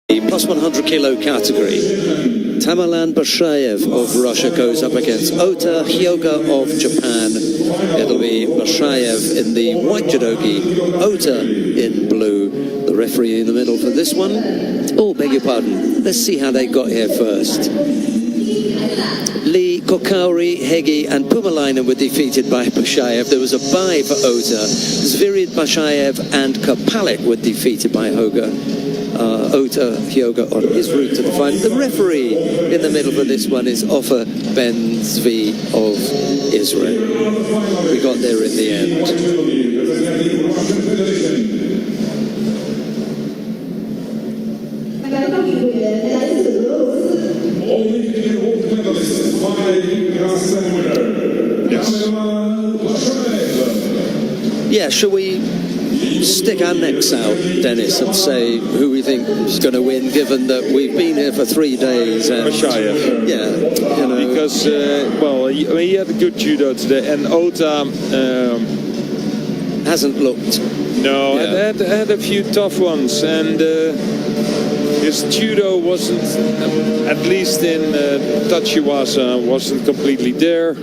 The plus 100 kilo category. Tamerlan Bashayev of Russia goes up against Ota Hyoga of Japan. It'll be Bashayev in the white judogi, Ota in blue. The referee in the middle for this one. Oh, beg your pardon. Let's see how they got here first. Lee, Kokauri, Hegi and Pumalainen were defeated by Bashayev. There was a bye for Ota. Zvirid Bashayev and Kapalik were defeated by Ota Hyoga on his route to the final. The referee in the middle for this one is Ofer Ben Zvi of Israel. We got there in the end. Yeah, shall we stick our necks out, Dennis, and say who we think is going to win, given that we've been here for 3 days? And Bashayev. Yeah, you know. Because, well, he had a good judo today, and Ota hasn't looked. No, yeah. had a few tough ones, and his judo wasn't, at least in Tachiwasa, wasn't completely there.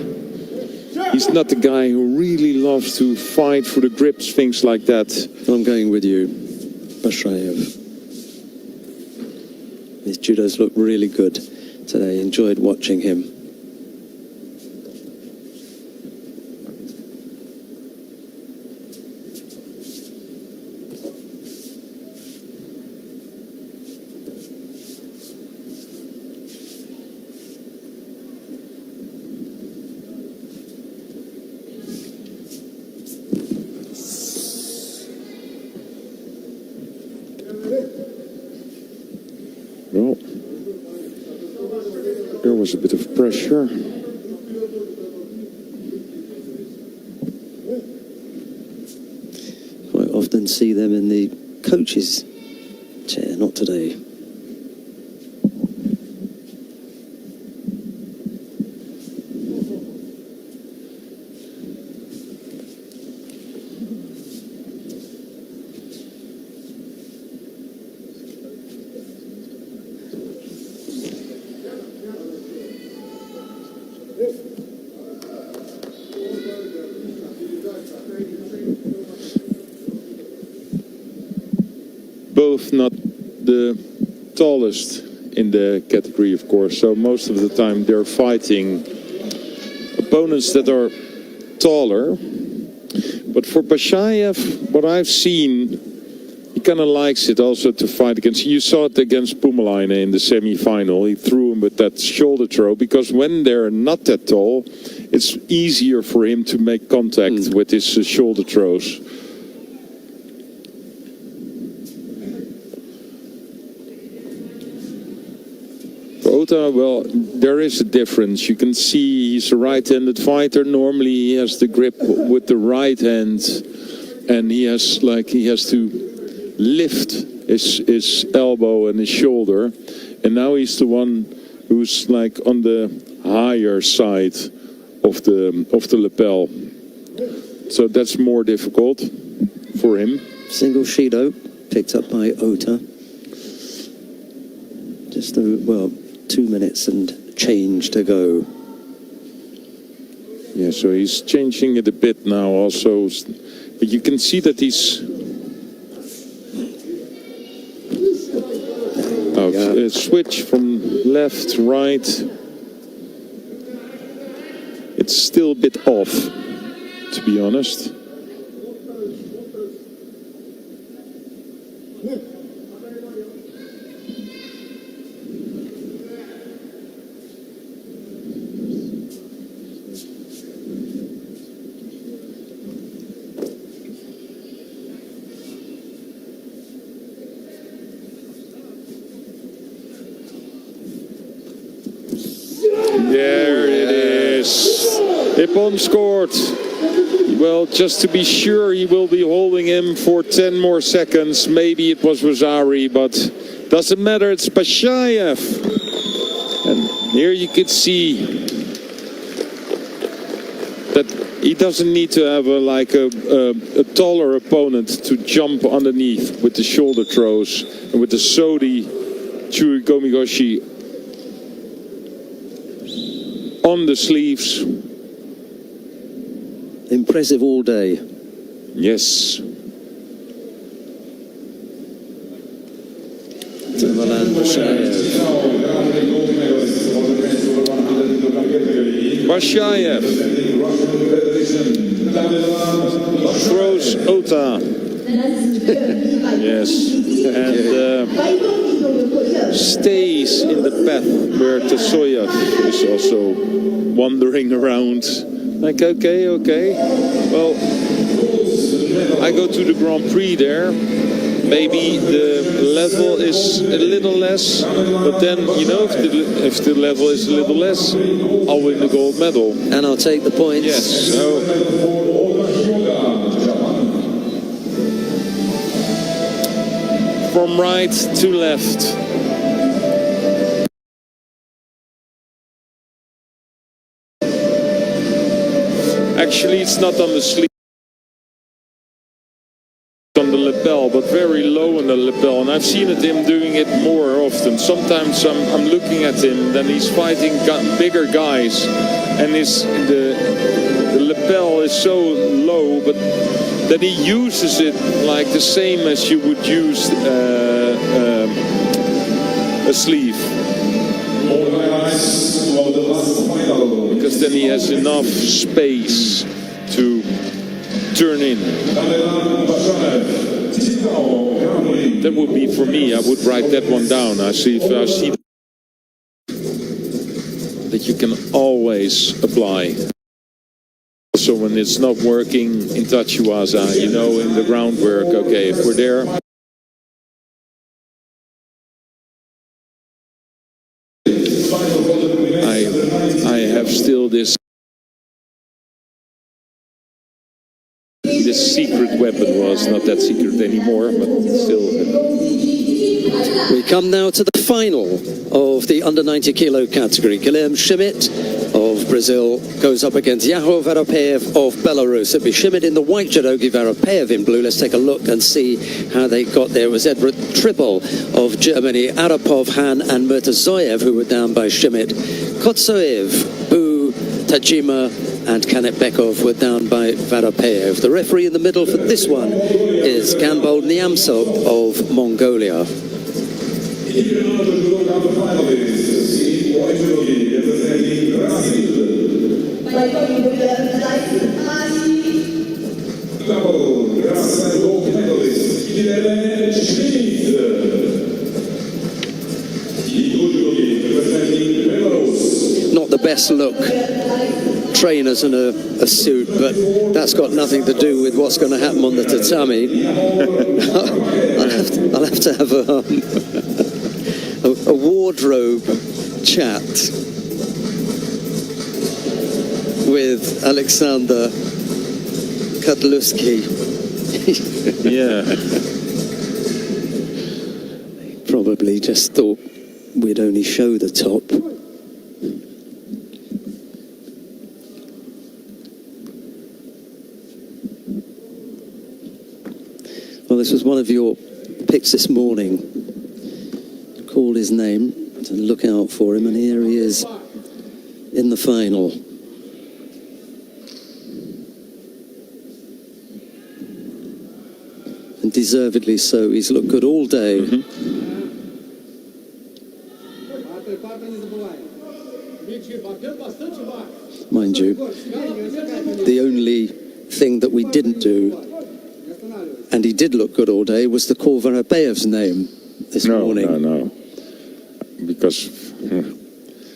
He's not the guy who really loves to fight for the grips, things like that. I'm going with you, Bashayev. His judos look really good today. Enjoyed watching him. Well, there was a bit of pressure. Quite often see them in the coach's chair, not today. Both not the tallest in the category, of course, so most of the time they're fighting opponents that are taller. But for Bashayev, what I've seen, he kind of likes it also to fight against. You saw it against Pumalainen in the semi-final. He threw him with that shoulder throw, because when they're not that tall, it's easier for him to make contact with his shoulder throws. Ota, well, there is a difference. You can see he's a right-handed fighter. Normally he has the grip with the right hand, and he has to lift his elbow and his shoulder, and now he's the one who's like on the higher side of the lapel. So that's more difficult for him. Single Shido picked up by Ota. Just well, 2 minutes and change to go. Yeah, so he's changing it a bit now also, but you can see that he's switch from left, right. It's still a bit off, to be honest. There it is. Ippon scored. Well, just to be sure, he will be holding him for 10 more seconds. Maybe it was Rosari, but doesn't matter. It's Bashayev. And here you could see that he doesn't need to have a taller opponent to jump underneath with the shoulder throws and with the Sodi Gomigoshi on the sleeves. Impressive all day. Yes. Bashayev throws Ota. Yes. And stays in the path where Tasoyev is also wandering around. Like, okay. Well, I go to the Grand Prix there. Maybe the level is a little less, but then, you know, if the level is a little less, I'll win the gold medal. And I'll take the points. Yes, so... From right to left. Actually, it's not on the sleeve. On the lapel, but very low on the lapel, and I've seen him doing it more often. Sometimes I'm looking at him, then he's fighting bigger guys, and the lapel is so low, but then he uses it like the same as you would use a sleeve, because then he has enough space to turn in. That would be for me. I would write that one down. I see that you can always apply. So when it's not working in Tachiwaza, you know, in the groundwork, okay, if we're there. I have still this secret weapon. Was not that secret anymore, but still. We come now to the final of the under 90 kilo category. Guilherme Schmidt of Brazil goes up against Yahoo Varopeyev of Belarus. It'll be Schmidt in the white, Judoki Varopeyev in blue. Let's take a look and see how they got there. It was Edward Triple of Germany, Arapov, Han and Murtazoyev who were down by Schmidt. Kotsoev, Bu, Tajima and Kanetbekov were down by Varopeyev. The referee in the middle for this one is Ganbol Niamsov of Mongolia. Not the best look. Trainers in a suit, but that's got nothing to do with what's going to happen on the tatami. I'll have to have a wardrobe chat with Alexander Kudlowski. Yeah. Probably just thought we'd only show the top. Well, this was one of your picks this morning. Called his name to look out for him, and here he is in the final. And deservedly so. He's looked good all day. Mind you, the only thing that we didn't do, and he did look good all day, was to call Varopeyev's name this morning. No. Because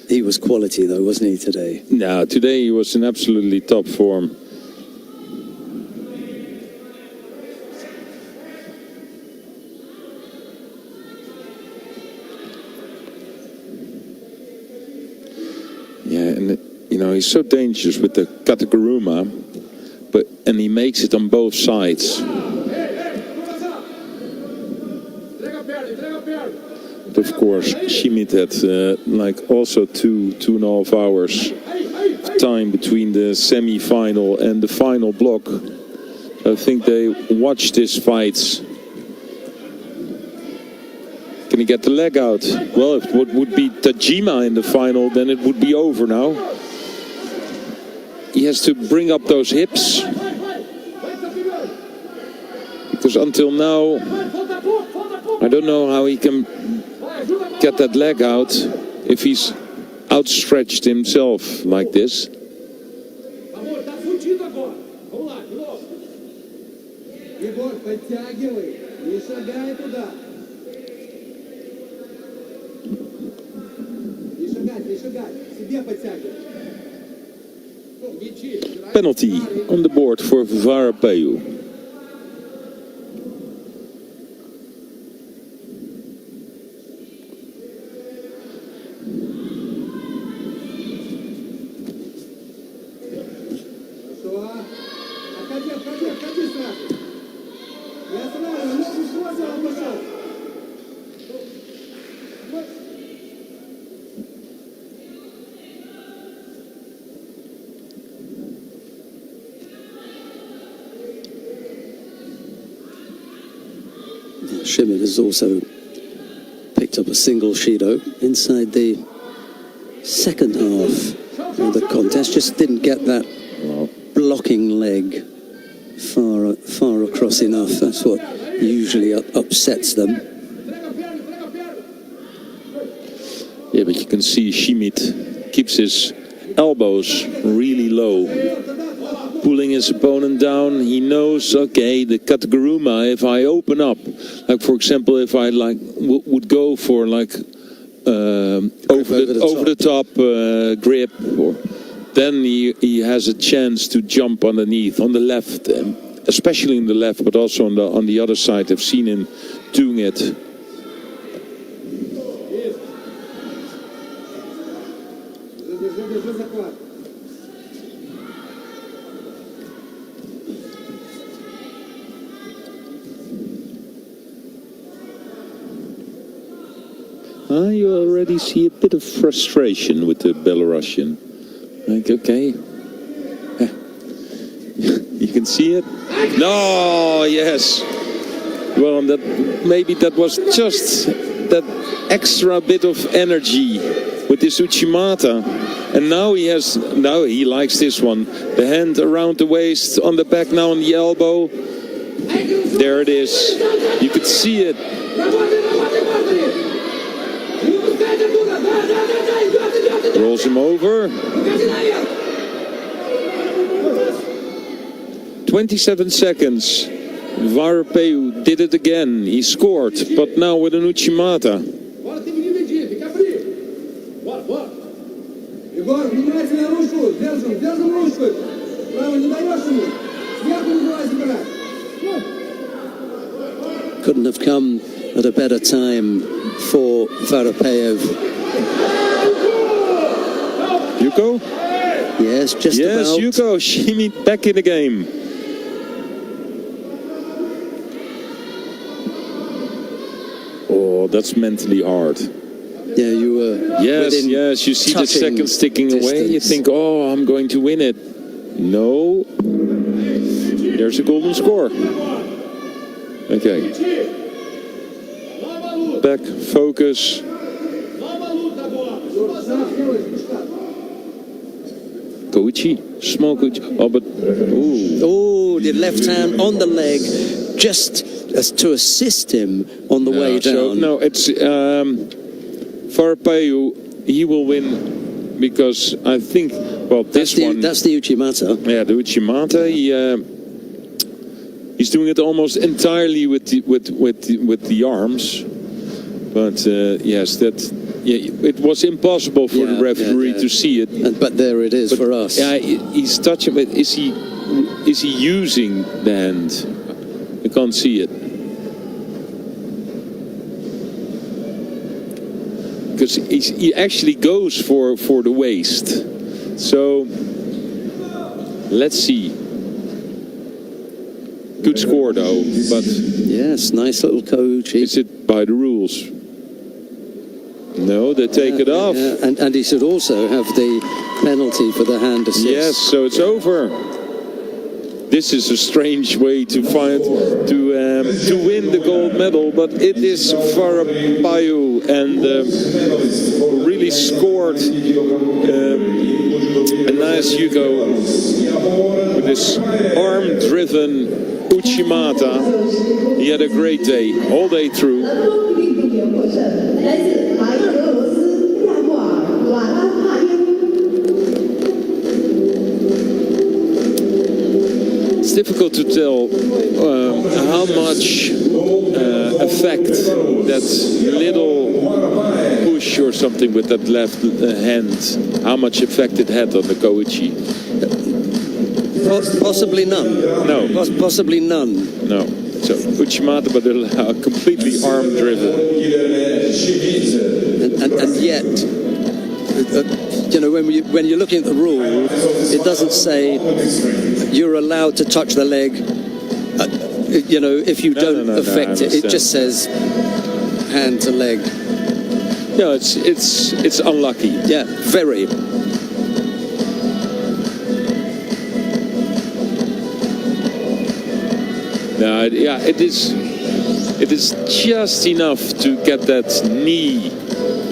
he was quality though, wasn't he, today? No, today he was in absolutely top form. Yeah, and you know, he's so dangerous with the katakuruma, and he makes it on both sides. Of course, Schmidt had like also two and a half hours of time between the semi-final and the final block. I think they watched this fight Can he get the leg out? Well, if it would be Tajima in the final, then it would be over now. He has to bring up those hips. Because until now, I don't know how he can get that leg out if he's outstretched himself like this. Penalty on the board for Varapeu. Schmidt has also picked up a single Shido inside the second half of the contest. Just didn't get that blocking leg far across enough. That's what usually upsets them. Yeah, but you can see Schmidt keeps his elbows really low, pulling his opponent down. He knows, okay, the Kataguruma, if I open up, like for example, if I like would go for like over the top grip, then he has a chance to jump underneath on the left, especially in the left, but also on the other side. I've seen him doing it. You already see a bit of frustration with the Belarusian. Like, okay. You can see it. No, yes. Well, maybe that was just that extra bit of energy with this Uchimata. And now he likes this one. The hand around the waist, on the back, now on the elbow. There it is. You could see it. Rolls him over. 27 seconds. Varapeu did it again. He scored, but now with an Uchimata. Couldn't have come at a better time for Varapeu. Yuko? Yes, just about. Yes, Yuko, Schmidt back in the game. Oh, that's mentally hard. Yeah, you were. Yes, you see the seconds ticking away. You think, oh, I'm going to win it. No. There's a golden score. Okay. Back, focus. Koichi, small Koichi. Oh, but oh, the left hand on the leg, just as to assist him on the way down. So, no, it's Varapeu. He will win because I think. Well, that's the Uchimata. Yeah, the Uchimata. He's doing it almost entirely with the arms. But yes, it was impossible for the referee to see it. But there it is for us. Yeah, he's touching. But is he using the hand? I can't see it because he actually goes for the waist. So let's see. Good score though, but yes, nice little coach. Is it by the rules? No, they take it off. And he should also have the penalty for the hand assist. Yes, so it's over. this is a strange way to find to win the gold medal, but it is Farabayu, and really scored a nice judo with this arm-driven Uchimata. He had a great day, all day through. It's difficult to tell how much effect that little push or something with that left hand, how much effect it had on the Koichi. Possibly none. No. Possibly none. No. So Uchimata, but they're completely arm-driven. And yet, you know, when you're looking at the rule, it doesn't say you're allowed to touch the leg. You know, if you don't affect it, it just says hand to leg. No, it's unlucky. Yeah, very. No, yeah, it is just enough to get that knee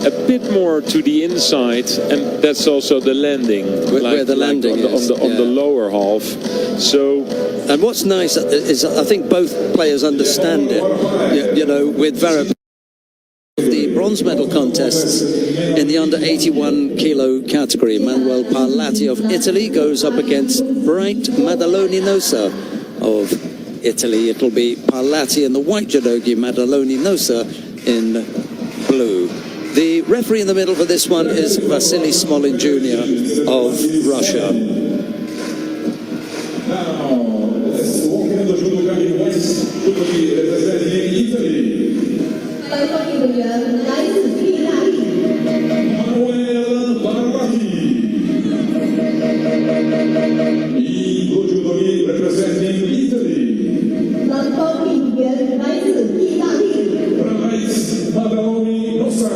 a bit more to the inside, and that's also the landing, where the landing is on the lower half. So, and what's nice is I think both players understand it. You know, with Varab, the bronze medal contests in the under 81 kilo category, Manuel Parlati of Italy goes up against Bright Maddaloni Nosa of Italy. It'll be Parlati in the white judogi, Maddaloni Nosa in blue. The referee in the middle for this one is Vasily Smolin Jr. of Russia. Now, let's walk into Judo Ki Vines, representing Italy. Manuel Parlati. Judo Ki representing Italy. Bright Maddaloni Nosa.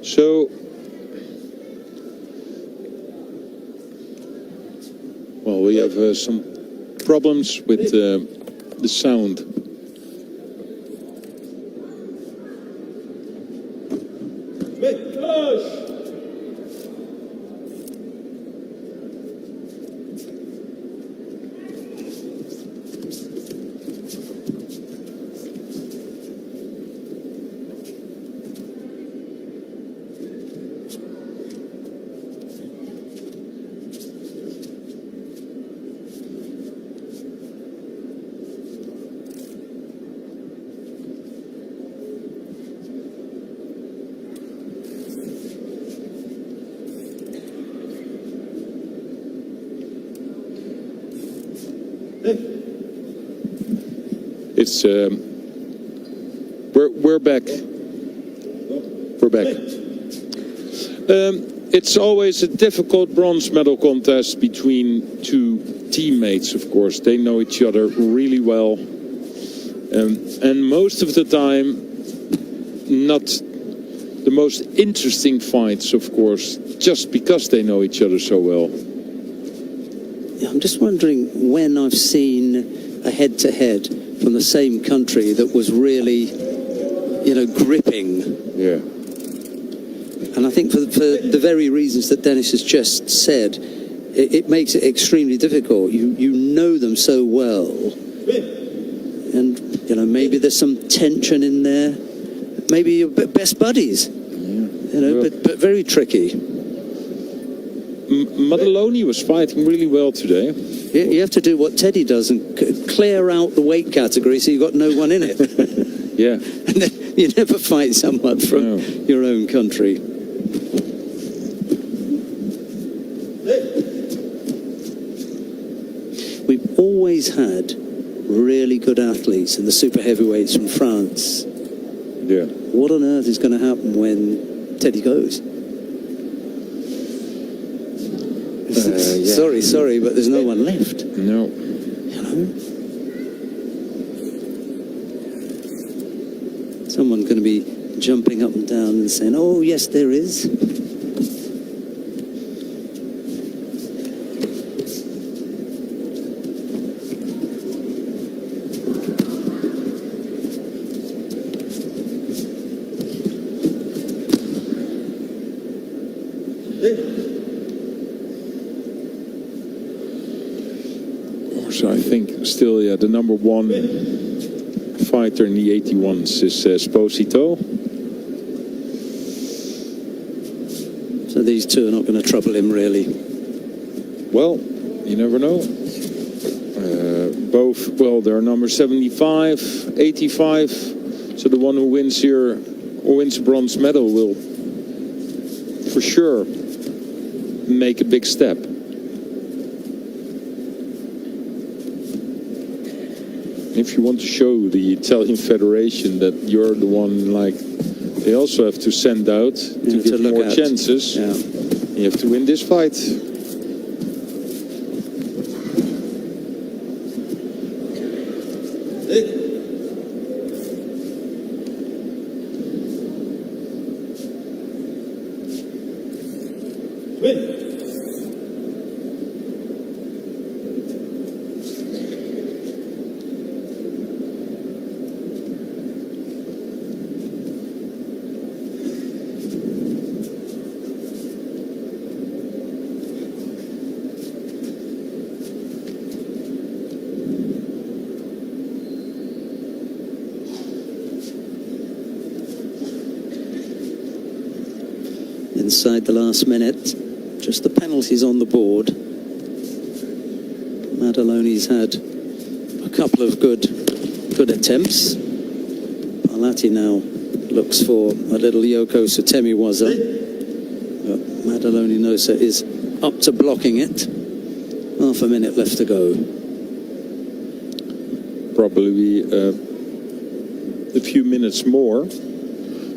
So, well, we have some problems with the sound. It's we're back. We're back. It's always a difficult bronze medal contest between two teammates, of course. They know each other really well. And most of the time, not the most interesting fights, of course, just because they know each other so well. Yeah, I'm just wondering when I've seen a head-to-head from the same country that was really, you know, gripping. Yeah. And I think for the very reasons that Dennis has just said, it makes it extremely difficult. You know them so well. And, you know, maybe there's some tension in there. Maybe you're best buddies. You know, but very tricky. Maddaloni was fighting really well today. You have to do what Teddy does and clear out the weight category so you've got no one in it. Yeah. And then you never fight someone from your own country. We've always had really good athletes in the super heavyweights from France. Yeah. What on earth is going to happen when Teddy goes? Yeah. Sorry, but there's no one left. No. You know? Someone's going to be jumping up and down and saying, oh, yes, there is. So I think still, yeah, the number one fighter in the 81s is Sposito. So these two are not going to trouble him, really. Well, you never know. Both, well, they're number 75, 85. So the one who wins here, or wins a bronze medal, will for sure make a big step. If you want to show the Italian Federation that you're the one, like, they also have to send out to give more chances. Yeah. You have to win this fight. Inside the last minute, just the penalties on the board. Maddaloni's had a couple of good attempts. Alati now looks for a little Yoko Sutemiwaza. Maddaloni Nosa is up to blocking it. Half a minute left to go. Probably a few minutes more.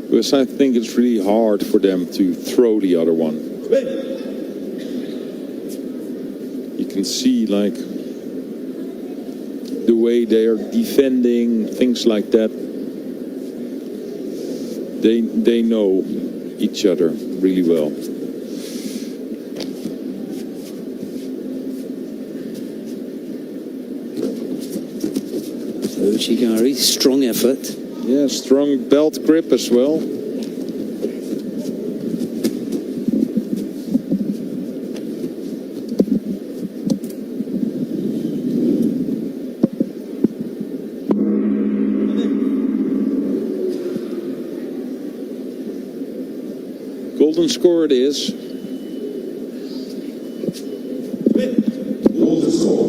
Because I think it's really hard for them to throw the other one. You can see, like, the way they are defending, things like that. They know each other really well. Uchigari, strong effort. Yeah, strong belt grip as well. Golden score it is. Golden score.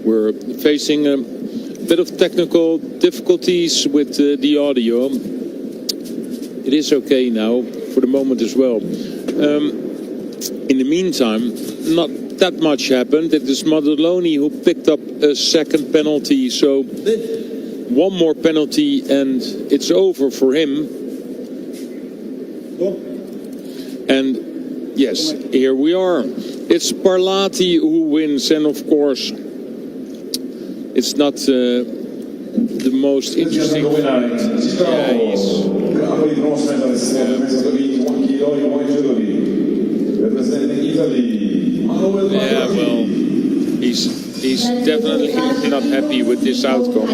We're facing a bit of technical difficulties with the audio. It is okay now for the moment as well. In the meantime, not that much happened. It is Madaloni who picked up a second penalty, so one more penalty and it's over for him. And yes, here we are. It's Parlati who wins, and of course it's not the most interesting fight. Yeah, well, he's definitely not happy with this outcome.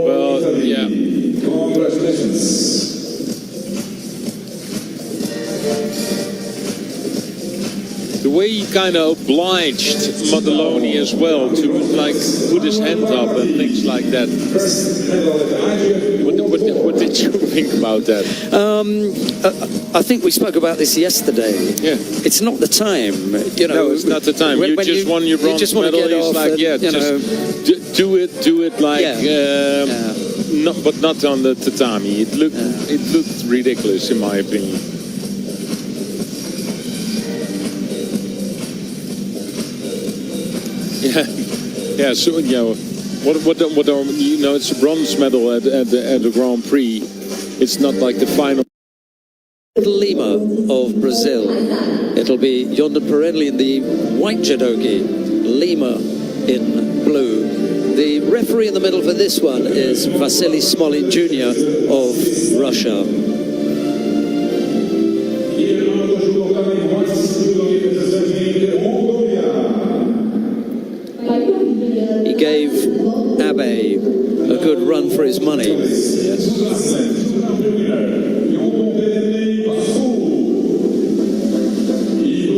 Well, yeah. Congratulations. The way he kind of obliged Madaloni as well to like put his hand up and things like that. What did you think about that? I think we spoke about this yesterday. Yeah. It's not the time. You know, no, it's not the time. You just won your bronze medal. It's like, yeah, just do it like, no, but not on the tatami. It looked ridiculous in my opinion. Yeah. So what are, you know, it's a bronze medal at the Grand Prix. It's not like the final. Lima of Brazil. It'll be Yonder Pirelli in the white judogi, Lima in blue. The referee in the middle for this one is Vasily Smolin Jr. of Russia. He gave Abe a good run for his money. Yes.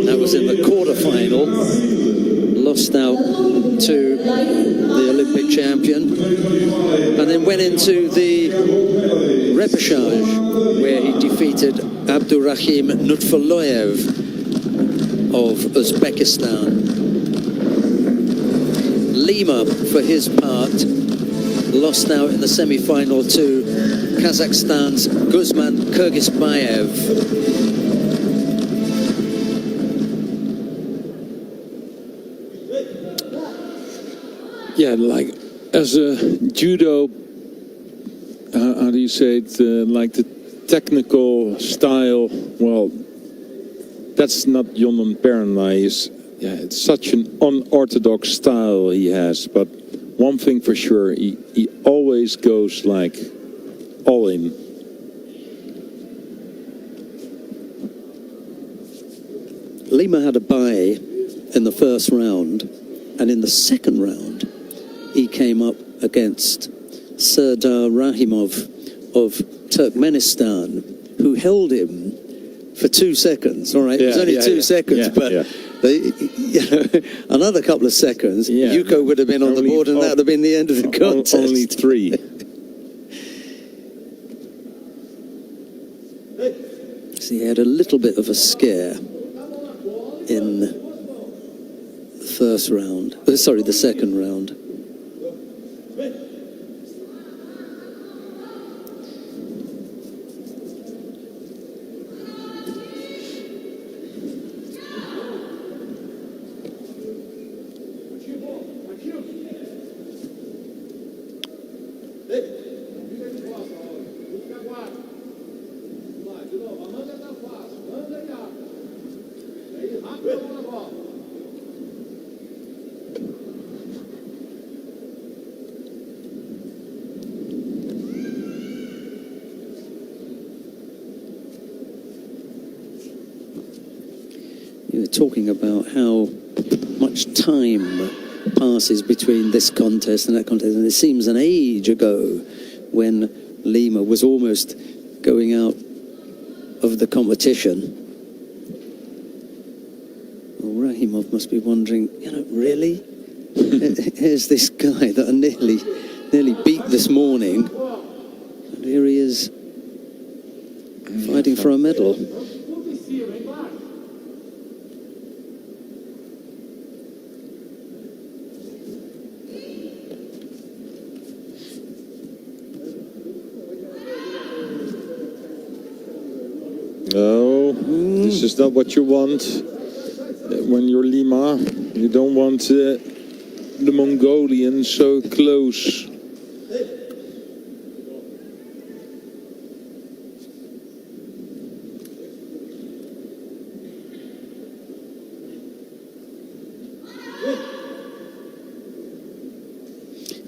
That was in the quarterfinal, lost out to the Olympic champion, and then went into the repechage where he defeated Abdurrahim Nutfaloyev of Uzbekistan. Lima, for his part, lost out in the semi-final to Kazakhstan's Guzman Kyrgyzbayev. Yeah, like as a judo, how do you say it? Like the technical style. Well, that's not Yonan Pernai. Yeah, it's such an unorthodox style he has. But one thing for sure, he always goes like all in. Lima had a bye in the first round, and in the second round, he came up against Serdar Rahimov of Turkmenistan, who held him for 2 seconds. All right, it was only 2 seconds, but another couple of seconds, Yuko would have been on the board, and that would have been the end of the contest. Only 3. So he had a little bit of a scare in the first round. Sorry, the second round. You were talking about how much time passes between this contest and that contest, and it seems an age ago when Lima was almost going out of the competition. Well, Rahimov must be wondering, you know, really? here's this guy that I nearly beat this morning. And here he is fighting for a medal. No, this is not what you want when you're Lima. You don't want the Mongolian so close.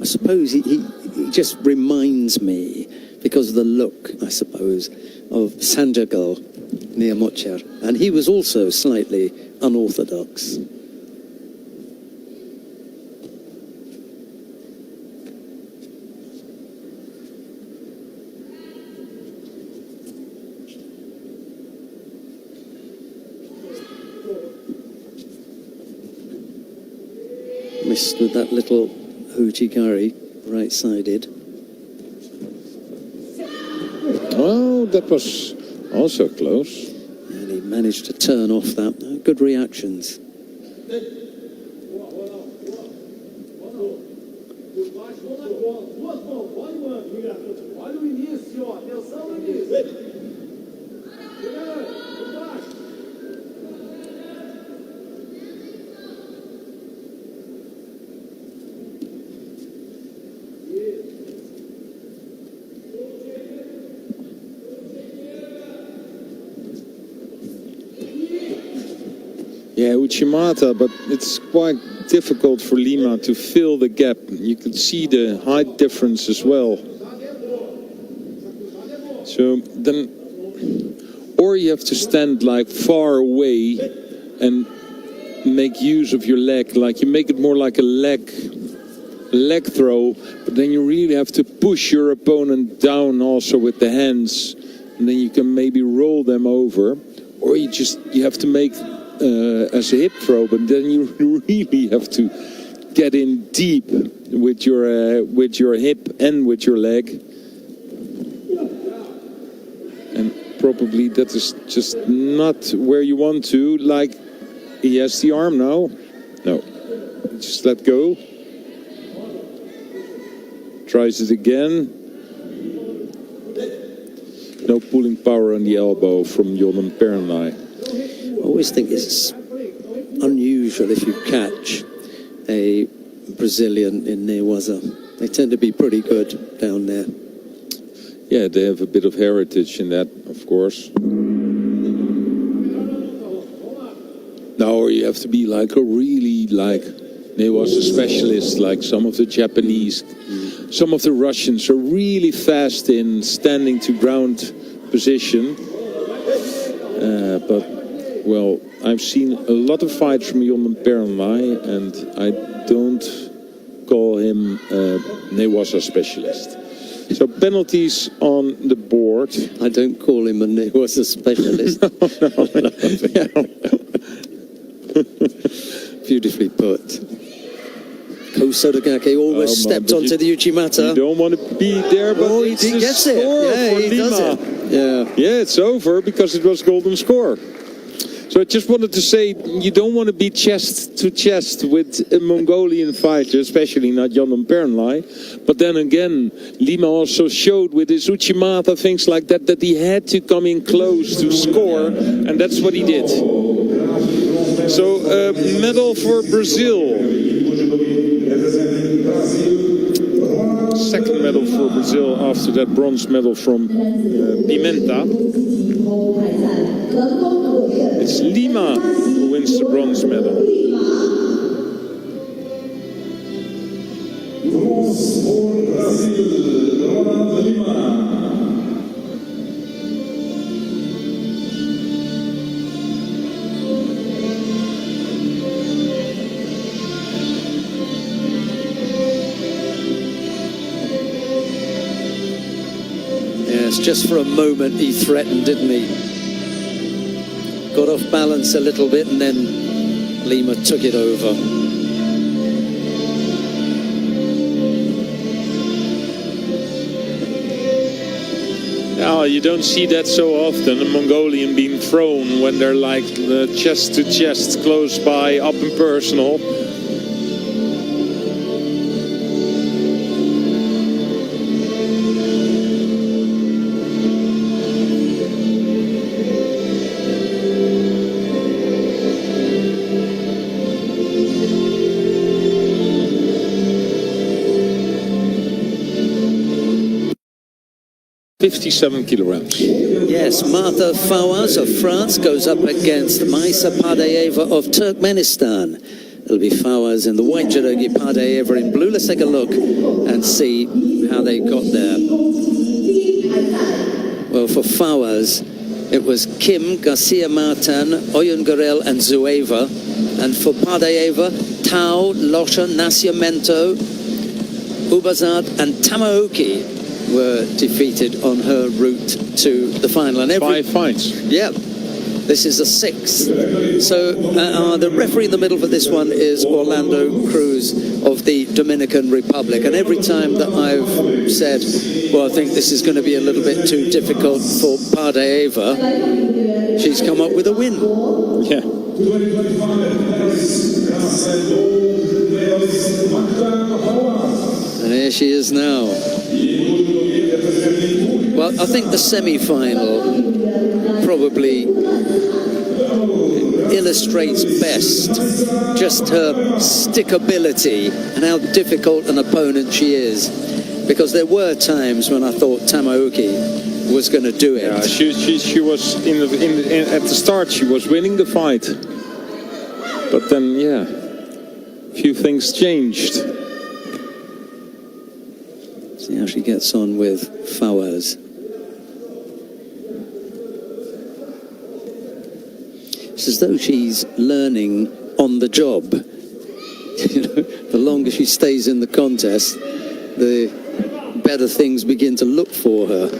I suppose he just reminds me, because of the look, I suppose, of Sanjagal near Mocher. And he was also slightly unorthodox. Missed with that little Hujigari, right-sided. Oh, that was also close. And he managed to turn off that. Good reactions. Yeah, Uchimata, but it's quite difficult for Lima to fill the gap. You can see the height difference as well. So then, or you have to stand like far away and make use of your leg, like you make it more like a leg throw, but then you really have to push your opponent down also with the hands, and then you can maybe roll them over, or you have to make as a hip throw, but then you really have to get in deep with your hip and with your leg, and probably that is just not where you want to. Like, he has the arm now. No, just let go. Tries it again. No pulling power on the elbow from Judo Pernai. I always think it's unusual if you catch a Brazilian in Newaza. They tend to be pretty good down there. Yeah, they have a bit of heritage in that, of course. Now, or you have to be like a really, like, Newaza specialist, like some of the Japanese, some of the Russians are really fast in standing to ground position. But well, I've seen a lot of fights from Judo Pernai, and I don't call him a Newaza specialist. So penalties on the board. I don't call him a Newaza specialist. Beautifully put. Kosodagake almost stepped onto the Uchimata. You don't want to be there, but he it's the gets score it. Yeah, for he Lima. does it. Yeah, it's over because it was golden score. So I just wanted to say, you don't want to be chest to chest with a Mongolian fighter, especially not Judo Pernai. But then again, Lima also showed with his Uchimata, things like that, that he had to come in close to score, and that's what he did. So, medal for Brazil. Second medal for Brazil after that bronze medal from Pimenta. It's Lima who wins the bronze medal. Yes, just for a moment he threatened, didn't he? Got off balance a little bit and then Lima took it over. Well, you don't see that so often, a Mongolian being thrown when they're like chest to chest, close by, up and personal. $57 kilograms. Yes, Martha Fawaz of France goes up against Maisa Padayeva of Turkmenistan. It'll be Fawaz in the white, Judogi Padayeva in blue. Let's take a look and see how they got there. Well, for Fawaz, it was Kim, Garcia Martin, Oyungarel and Zueva. And for Padayeva, Tao, Losha, Nascimento, Ubazad and Tamaoki were defeated on her route to the final. And 5 fights. Yeah, this is the 6th. So the referee in the middle for this one is Orlando Cruz of the Dominican Republic. And every time that I've said, well, I think this is going to be a little bit too difficult for Padayeva, she's come up with a win. Yeah. And here she is now. Well, I think the semi-final probably illustrates best just her stickability and how difficult an opponent she is. Because there were times when I thought Tamaoki was going to do it. Yeah, she was at the start. She was winning the fight, but then a few things changed. See how she gets on with Fawaz. It's as though she's learning on the job. The longer she stays in the contest, the better things begin to look for her.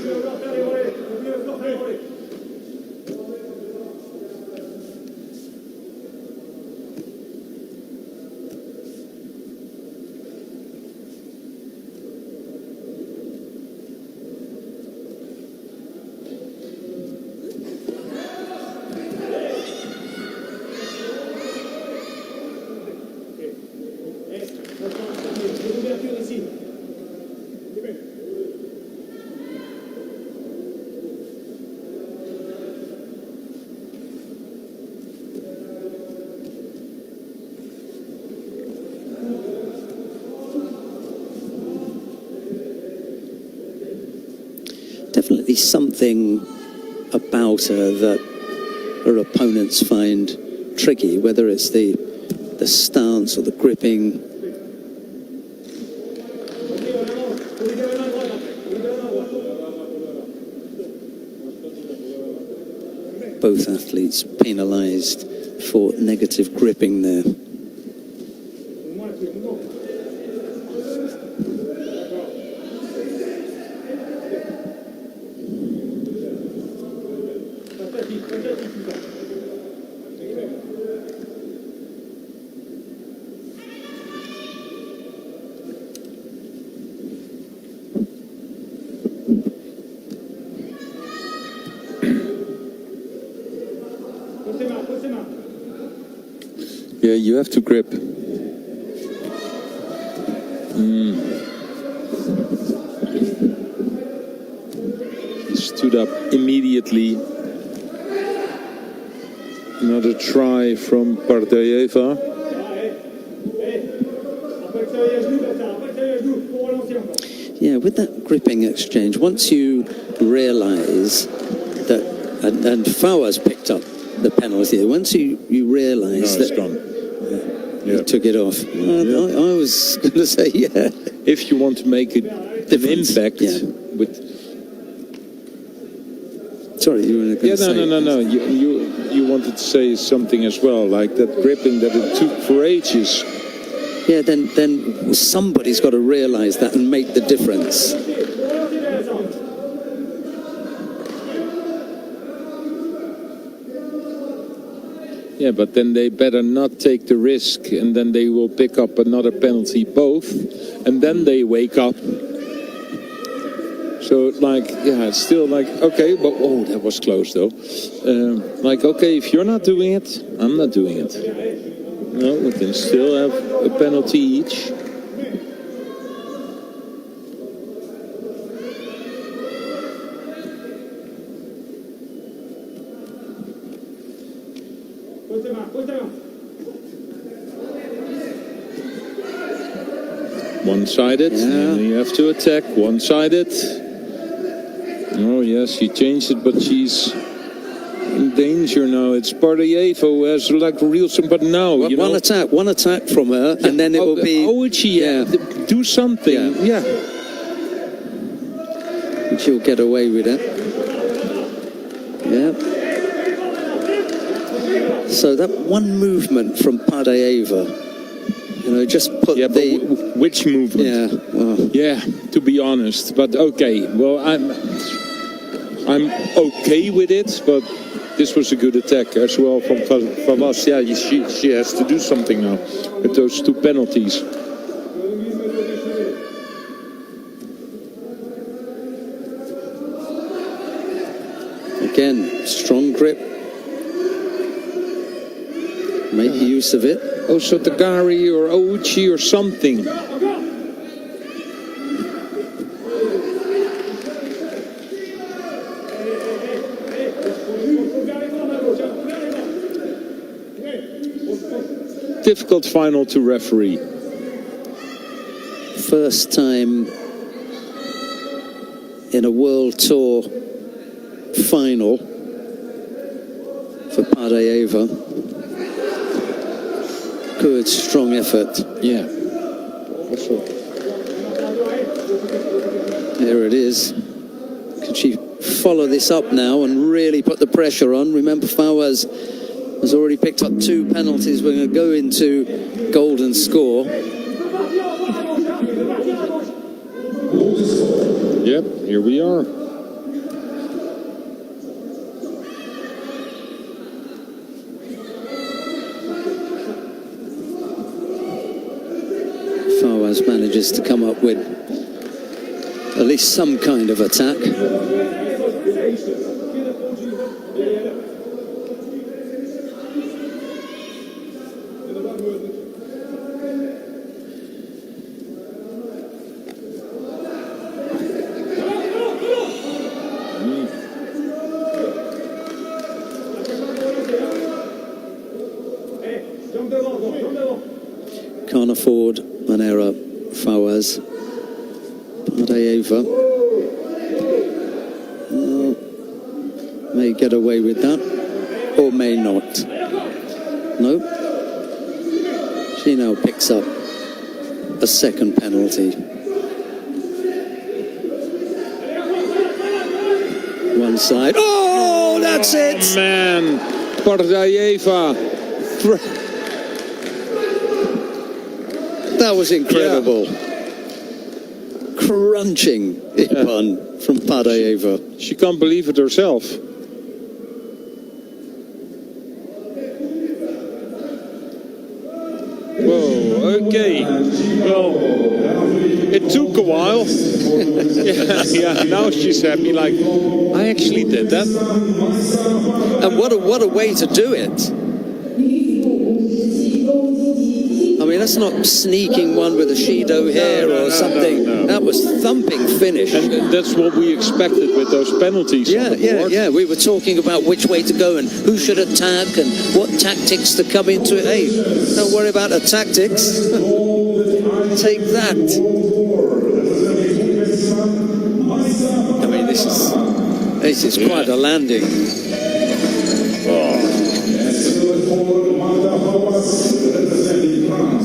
Definitely something about her that her opponents find tricky, whether it's the stance or the gripping. Both athletes penalized for negative gripping there. Yeah, you have to grip. Stood up immediately. Another try from Padayeva. Yeah, with that gripping exchange, once you realise that, and Fawaz picked up the penalty, once you realise that he took it off. I was going to say, yeah. If you want to make an impact with... Sorry, you were going to say... No. You wanted to say something as well, like that gripping, that it took for ages. Yeah, then somebody's got to realise that and make the difference. Yeah, but then they better not take the risk, and then they will pick up another penalty both, and then they wake up. So, like, yeah, it's still like, okay, but oh, that was close though. Like, okay, if you're not doing it, I'm not doing it. No, we can still have a penalty each. One-sided, Yeah. you have to attack, one-sided. Oh yes, she changed it, but she's in danger now. It's Pardaeva who has like real, but now, you know. One attack from her, and then it will be... Oh, would she do something? Yeah. She'll get away with it. Yeah. So that one movement from Pardaeva, you know, just put the... Which movement? Yeah. Well. Yeah, to be honest. But okay, well, I'm okay with it, but this was a good attack as well from Favas. Yeah, she has to do something now with those two penalties. Again, strong grip. Make use of it. Oh, Sotogari or Ouchi or something. Difficult final to referee. First time in a World Tour final for Pardaeva. Good, strong effort. Yeah. Here it is. Can she follow this up now and really put the pressure on? Remember, Fawaz has already picked up 2 penalties. We're going to go into golden score. Yep, here we are. Fawaz manages to come up with at least some kind of attack. Can't afford an error, Fawaz. Pardaeva may get away with that, or may not. Nope. She now picks up a second penalty. One side. Oh, that's it! Man, Pardaeva. That was incredible. Yeah. Crunching Ipan from Pardaeva. She can't believe it herself. Whoa, okay. Well, it took a while. yeah, now she's happy, like, I actually did that. And what a way to do it. I mean, that's not sneaking one with a Shido here or something. No. That was thumping finish. And that's what we expected with those penalties. Yeah. We were talking about which way to go and who should attack and what tactics to come into it. Hey, don't worry about the tactics. Take that. I mean, this is quite a landing.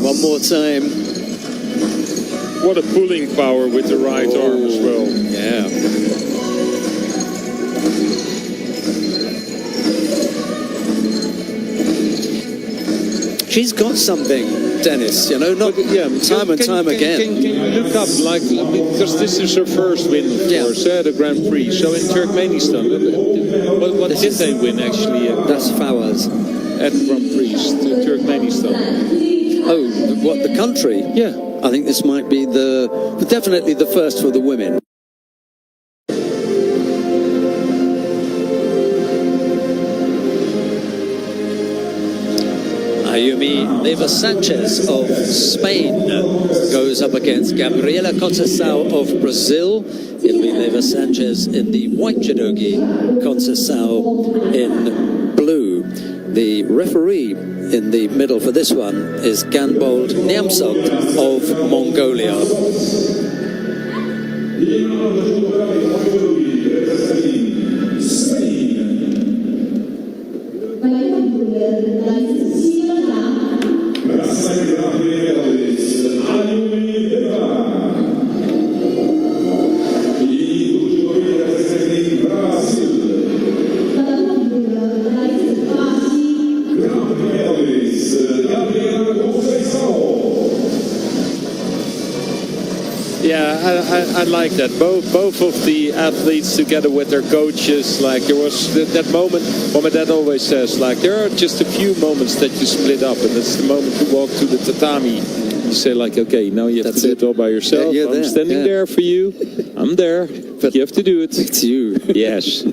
One more time. What a pulling power with the right arm as well. Yeah. She's got something, Dennis, you know, not time and time again. Can you look up, like, because this is her first win, of course, at the Grand Prix. So in Turkmenistan, what did they win actually? That's Fawaz. At Grand Prix, Turkmenistan. Oh, what, the country? Yeah. I think this might be definitely the first for the women. Leva Sanchez of Spain goes up against Gabriela Conceição of Brazil. It'll be Leva Sanchez in the white judogi, Conceição in blue. The referee in the middle for this one is Ganbold Nyamsok of Mongolia. Yeah, I like that. Both of the athletes together with their coaches, like there was that moment, what my dad always says, like there are just a few moments that you split up, and it's the moment you walk to the tatami. You say like, okay, now you have to do it all by yourself. Yeah, I'm standing there for you. I'm there, but you have to do it. It's you. Yes.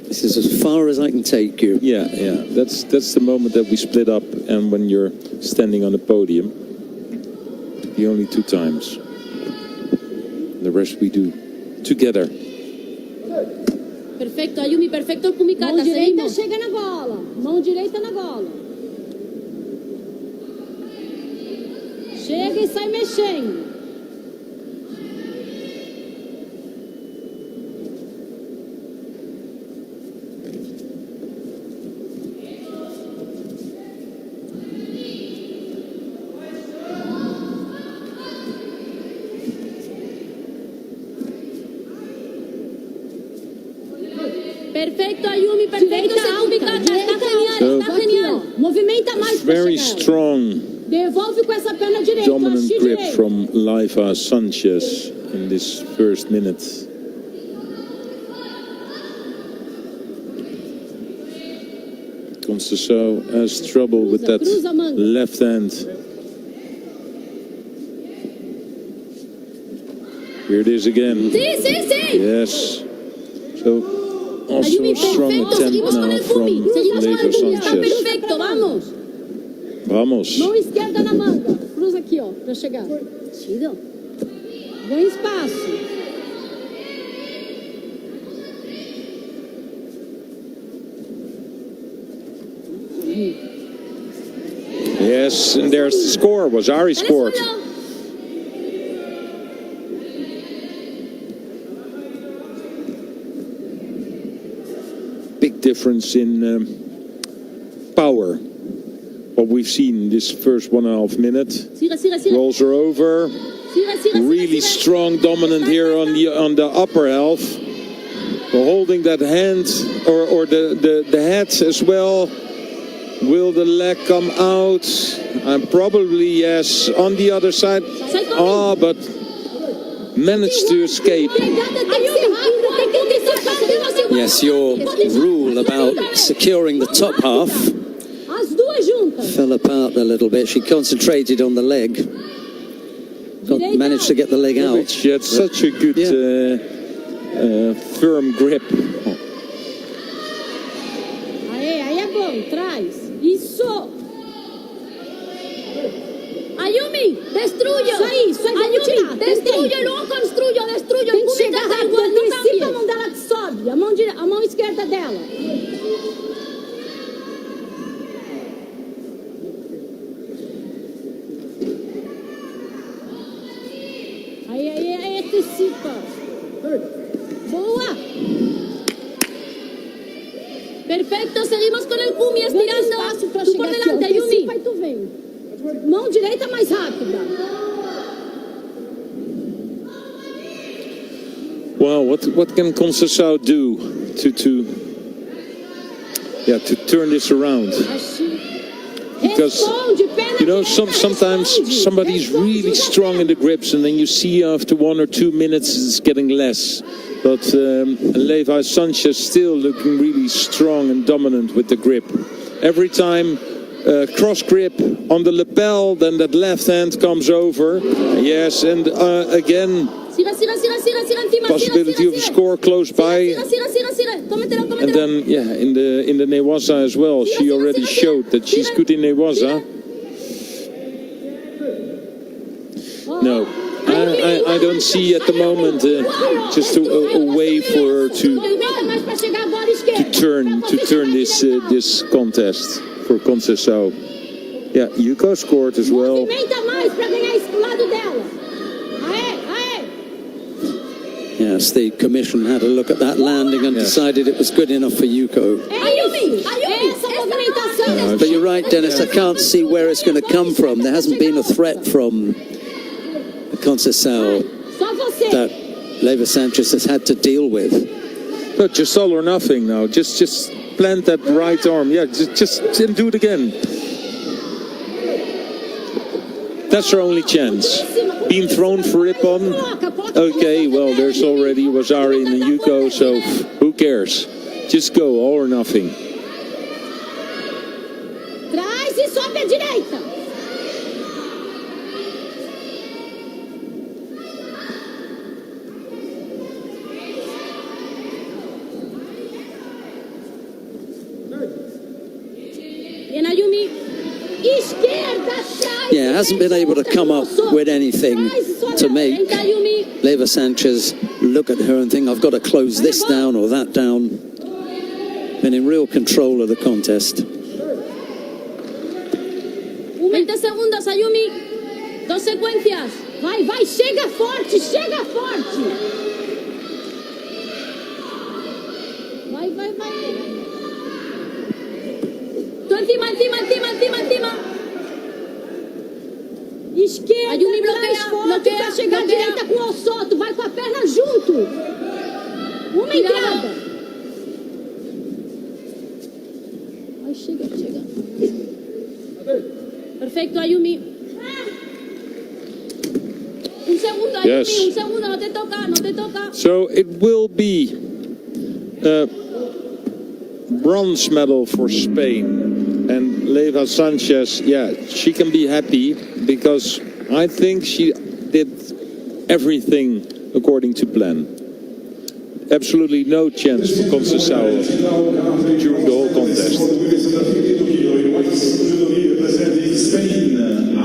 This is as far as I can take you. Yeah. That's the moment that we split up, and when you're standing on the podium. The only 2 times. The rest we do together. Perfeito, Ayumi, perfeito, Kumikata. Mão direita chega na gola. Mão direita na gola. Chega e sai mexendo. Perfeito, Ayumi, perfeito, Kumikata. Está genial. Movimenta mais. Very strong. Devolve com essa perna direita. Dominant grip from Leva Sanchez in this first minute. Conceição has trouble with that left hand. Here it is again. Yes. So also a strong attempt now from Leva Sanchez. Perfeito, vamos. Vamos. Mão esquerda na manga. Cruza aqui, ó, pra chegar. Tira. Ganha espaço. Yes, and there's the score. Was Ari scored? Big difference in power. What we've seen this first 1.5 minutes. Rolls her over. Really strong, dominant here on the upper half. We're holding that hand or the head as well. Will the leg come out? Probably yes. On the other side. Ah, but managed to escape. Yes, your rule about securing the top half fell apart a little bit. She concentrated on the leg. Managed to get the leg out. She had such a good firm grip. Aí é bom, traz. Isso! Ayumi, destruyo! Isso aí, Ayumi, destruyo e logo construyo, destruyo. Tem que chegar rápido, antecipa a mão dela que sobe, a mão esquerda dela. Aí, antecipa. Boa! Perfecto, seguimos con el kumi estirando. Tú por delante, Ayumi. Antecipa e tu vem. Mão direita mais rápida. Well, what can Conceição do to turn this around? Because you know sometimes somebody's really strong in the grips, and then you see after 1 or 2 minutes it's getting less. But Leva Sanchez still looking really strong and dominant with the grip. Every time cross grip on the lapel, then that left hand comes over. Yes, and again Possibility of a score close by. And then, yeah, in the newaza as well, she already showed that she's good in newaza. No, I don't see at the moment just a way for her to turn this contest for Conceição. Yeah, Yuko scored as well. Yes, the commission had a look at that landing and decided it was good enough for Yuko. But you're right, Dennis, I can't see where it's going to come from. There hasn't been a threat from Conceição that Leyva Sanchez has had to deal with. But just all or nothing now. Just plant that right arm. Yeah, just do it again. That's her only chance. Being thrown for Ippon. Okay, well, there's already Wazari and Yuko, so who cares? Just go, all or nothing. Traz e sobe a direita. Yeah, hasn't been able to come up with anything to make Leyva Sanchez look at her and think, I've got to close this down or that down. Been in real control of the contest. 20 segundos, Ayumi. 2 secuencias. Vai, chega forte, chega forte. Vai. Tô encima. Esquerda, Ayumi, bloqueia pra chegar à direita com o solto. Vai com a perna junto. Uma entrada. Vai, chega. Perfecto, Ayumi. Un segundo, Ayumi, Yes. un segundo, no te toca. So it will be a bronze medal for Spain. And Leyva Sanchez, yeah, she can be happy because I think she did everything according to plan. Absolutely no chance for Conceição during the whole contest.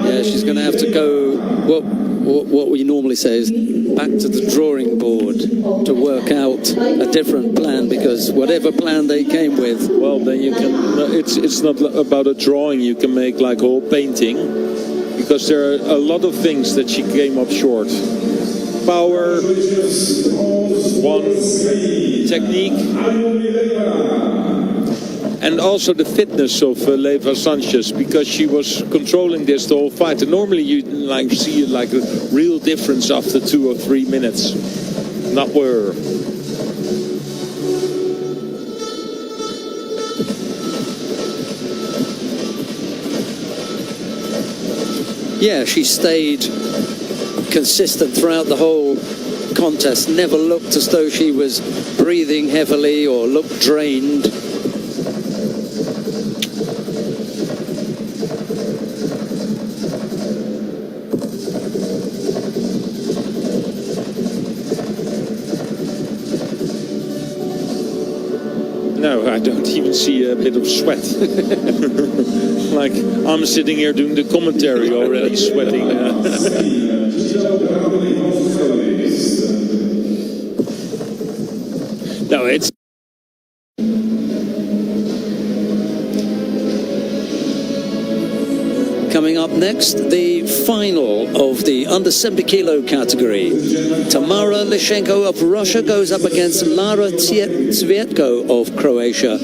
Yeah, she's going to have to go, what we normally say is back to the drawing board to work out a different plan, because whatever plan they came with. Well, then you can, it's not about a drawing, you can make like a whole painting, because there are a lot of things that she came up short. Power, one, technique, and also the fitness of Leyva Sanchez, because she was controlling this the whole fight. And normally you like see like a real difference after 2 or 3 minutes. Not where. Yeah, she stayed consistent throughout the whole contest. Never looked as though she was breathing heavily or looked drained. No, I don't even see a bit of sweat. Like I'm sitting here doing the commentary already, sweating. No, it's... Coming up next, the final of the under 70 kilo category. Tamara Lishenko of Russia goes up against Lara Tsvietko of Croatia.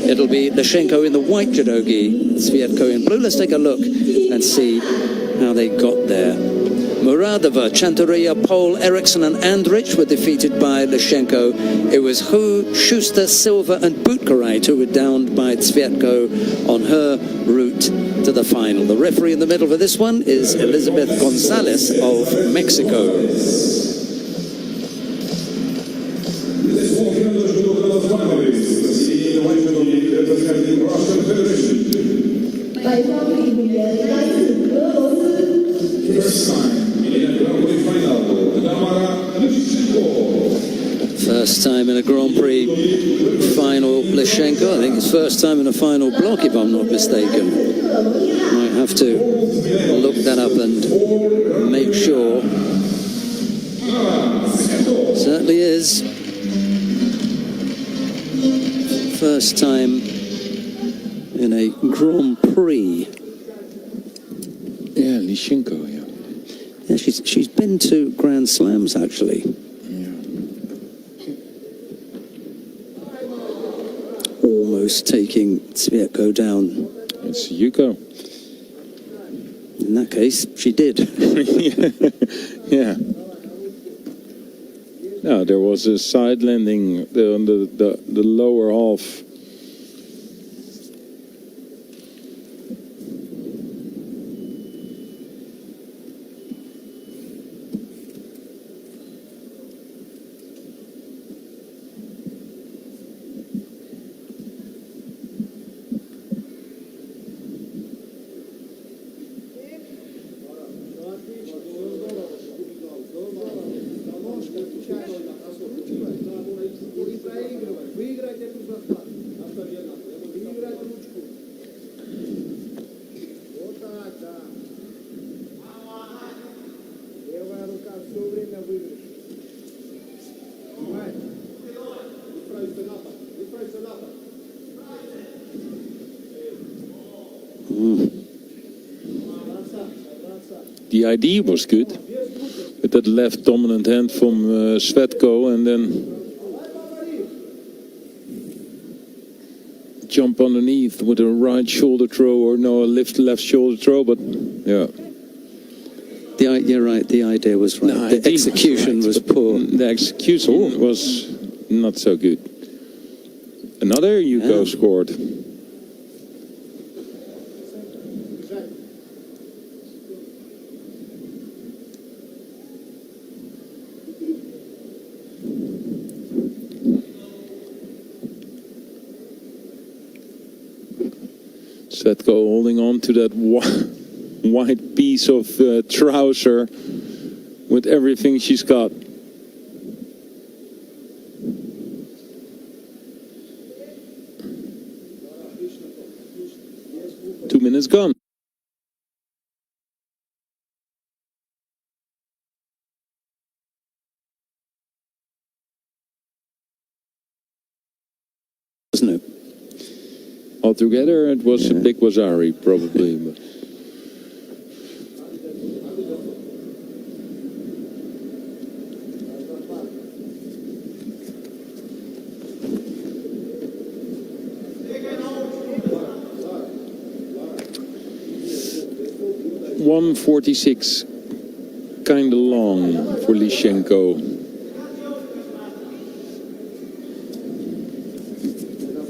It'll be Lishenko in the white judogi, Tsvietko in blue. Let's take a look and see how they got there. Muradova, Chantaria, Pol, Eriksson and Andrich were defeated by Lishenko. It was Hu, Schuster, Silva and Butkarite who were downed by Tsvietko on her route to the final. The referee in the middle for this one is Elizabeth Gonzalez of Mexico. First time in the final, First time in a Grand Prix final, Lishenko. I think it's first time in a final block, if I'm not mistaken. Might have to look that up and make sure. Certainly is. First time in a Grand Prix. Yeah, Lishenko, yeah. Yeah, she's been to Grand Slams, actually. Almost taking Tsvietko down. It's Yuko. In that case, she did. Yeah. No, there was a side landing on the lower half. The idea was good, with that left dominant hand from Svetko, and then jump underneath with a right shoulder throw, or no, a left shoulder throw, but yeah. You're right, the idea was right. No, the execution was poor. The execution was not so good. Another Yuko scored. Svetko holding on to that white piece of trouser with everything she's got. Two minutes gone. Wasn't it? Altogether, it was a big Wazari, probably. But. .146, kind of long for Lishenko.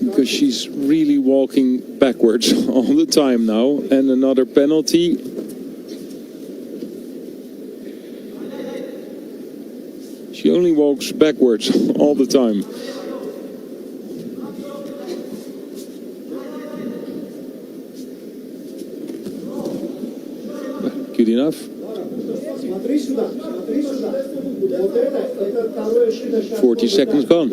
Because she's really walking backwards all the time now. And another penalty. She only walks backwards all the time. Good enough. 40 seconds gone.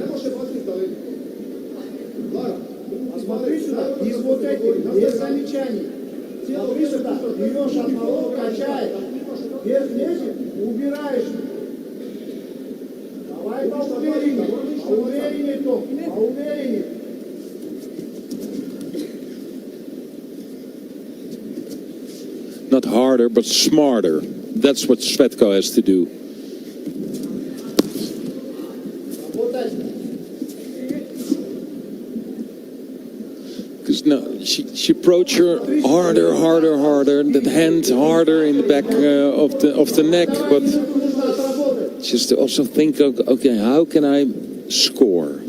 Not harder, but smarter. That's what Svetko has to do. Because no, she approached her harder, that hand harder in the back of the neck, but just to also think of, okay, how can I score?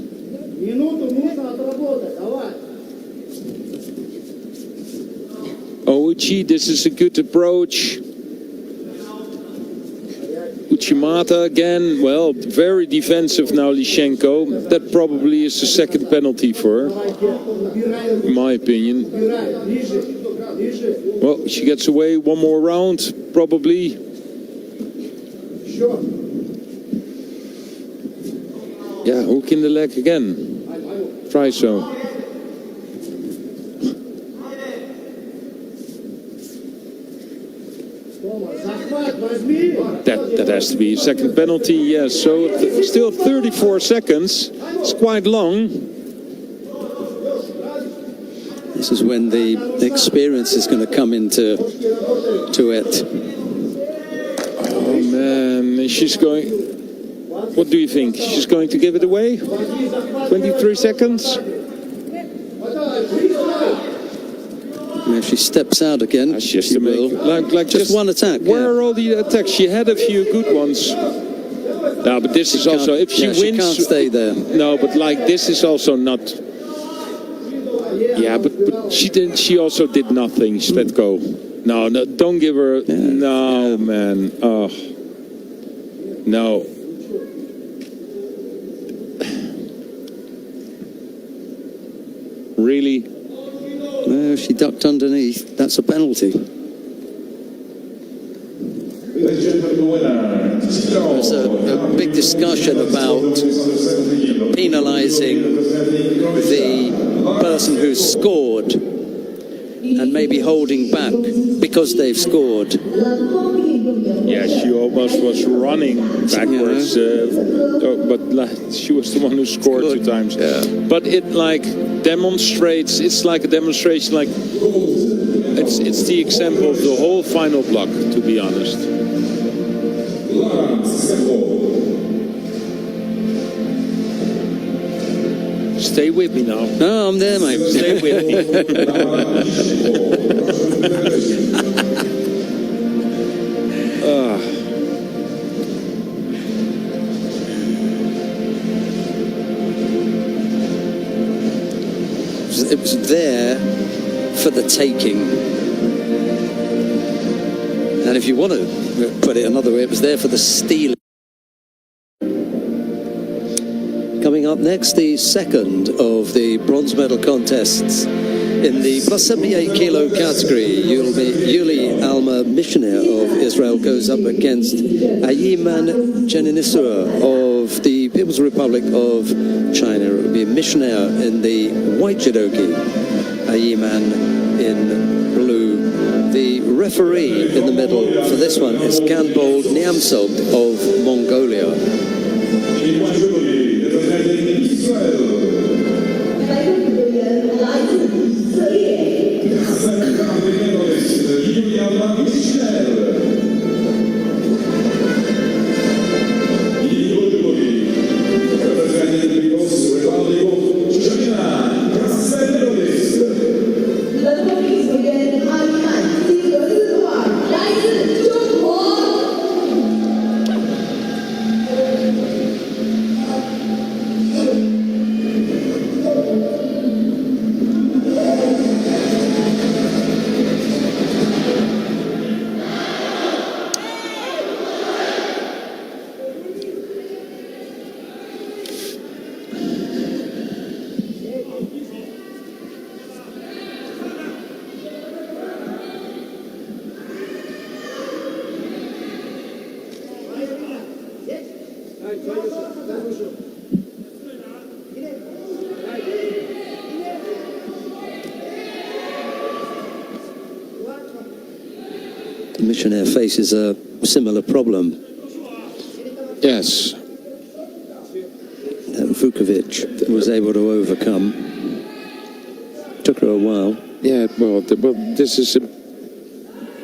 Uchi, this is a good approach. Uchimata again, well, very defensive now, Lishenko. That probably is the second penalty for her, in my opinion. Well, she gets away one more round, probably. Yeah, hook in the leg again. Try so. That has to be a second penalty, yes. So still 34 seconds. It's quite long. This is when the experience is going to come into it. Oh man, she's going. What do you think? She's going to give it away? 23 seconds? Now she steps out again. Just she to make, will. like just one attack. Where are all the attacks? She had a few good ones. No, but this is also, if she wins, she can't stay there. No, but like this is also not. Yeah, but she didn't. She also did nothing. She let go. No, don't give her. Yeah. No, man. Oh, no. Really? No, she ducked underneath. That's a penalty. There's a big discussion about penalising the person who's scored and maybe holding back because they've scored. Yeah, she almost was running backwards, but she was the one who scored 2 times. Yeah. But it like demonstrates. It's like a demonstration. Like it's the example of the whole final block. To be honest. Stay with me now. No, I'm there, mate. Stay with me. It was there for the taking. And if you want to put it another way, it was there for the stealing. Coming up next, the second of the bronze medal contests in the plus 78 kilo category. Yuli Alma Missioner of Israel goes up against Ayiman Jenisura of the People's Republic of China. It will be a Missioner in the white judogi, Ayiman in blue. The referee in the middle for this one is Ganbold Niamsog of Mongolia. The Missionaire faces a similar problem. Yes. That Vukovic was able to overcome. Took her a while. Yeah, well, this is a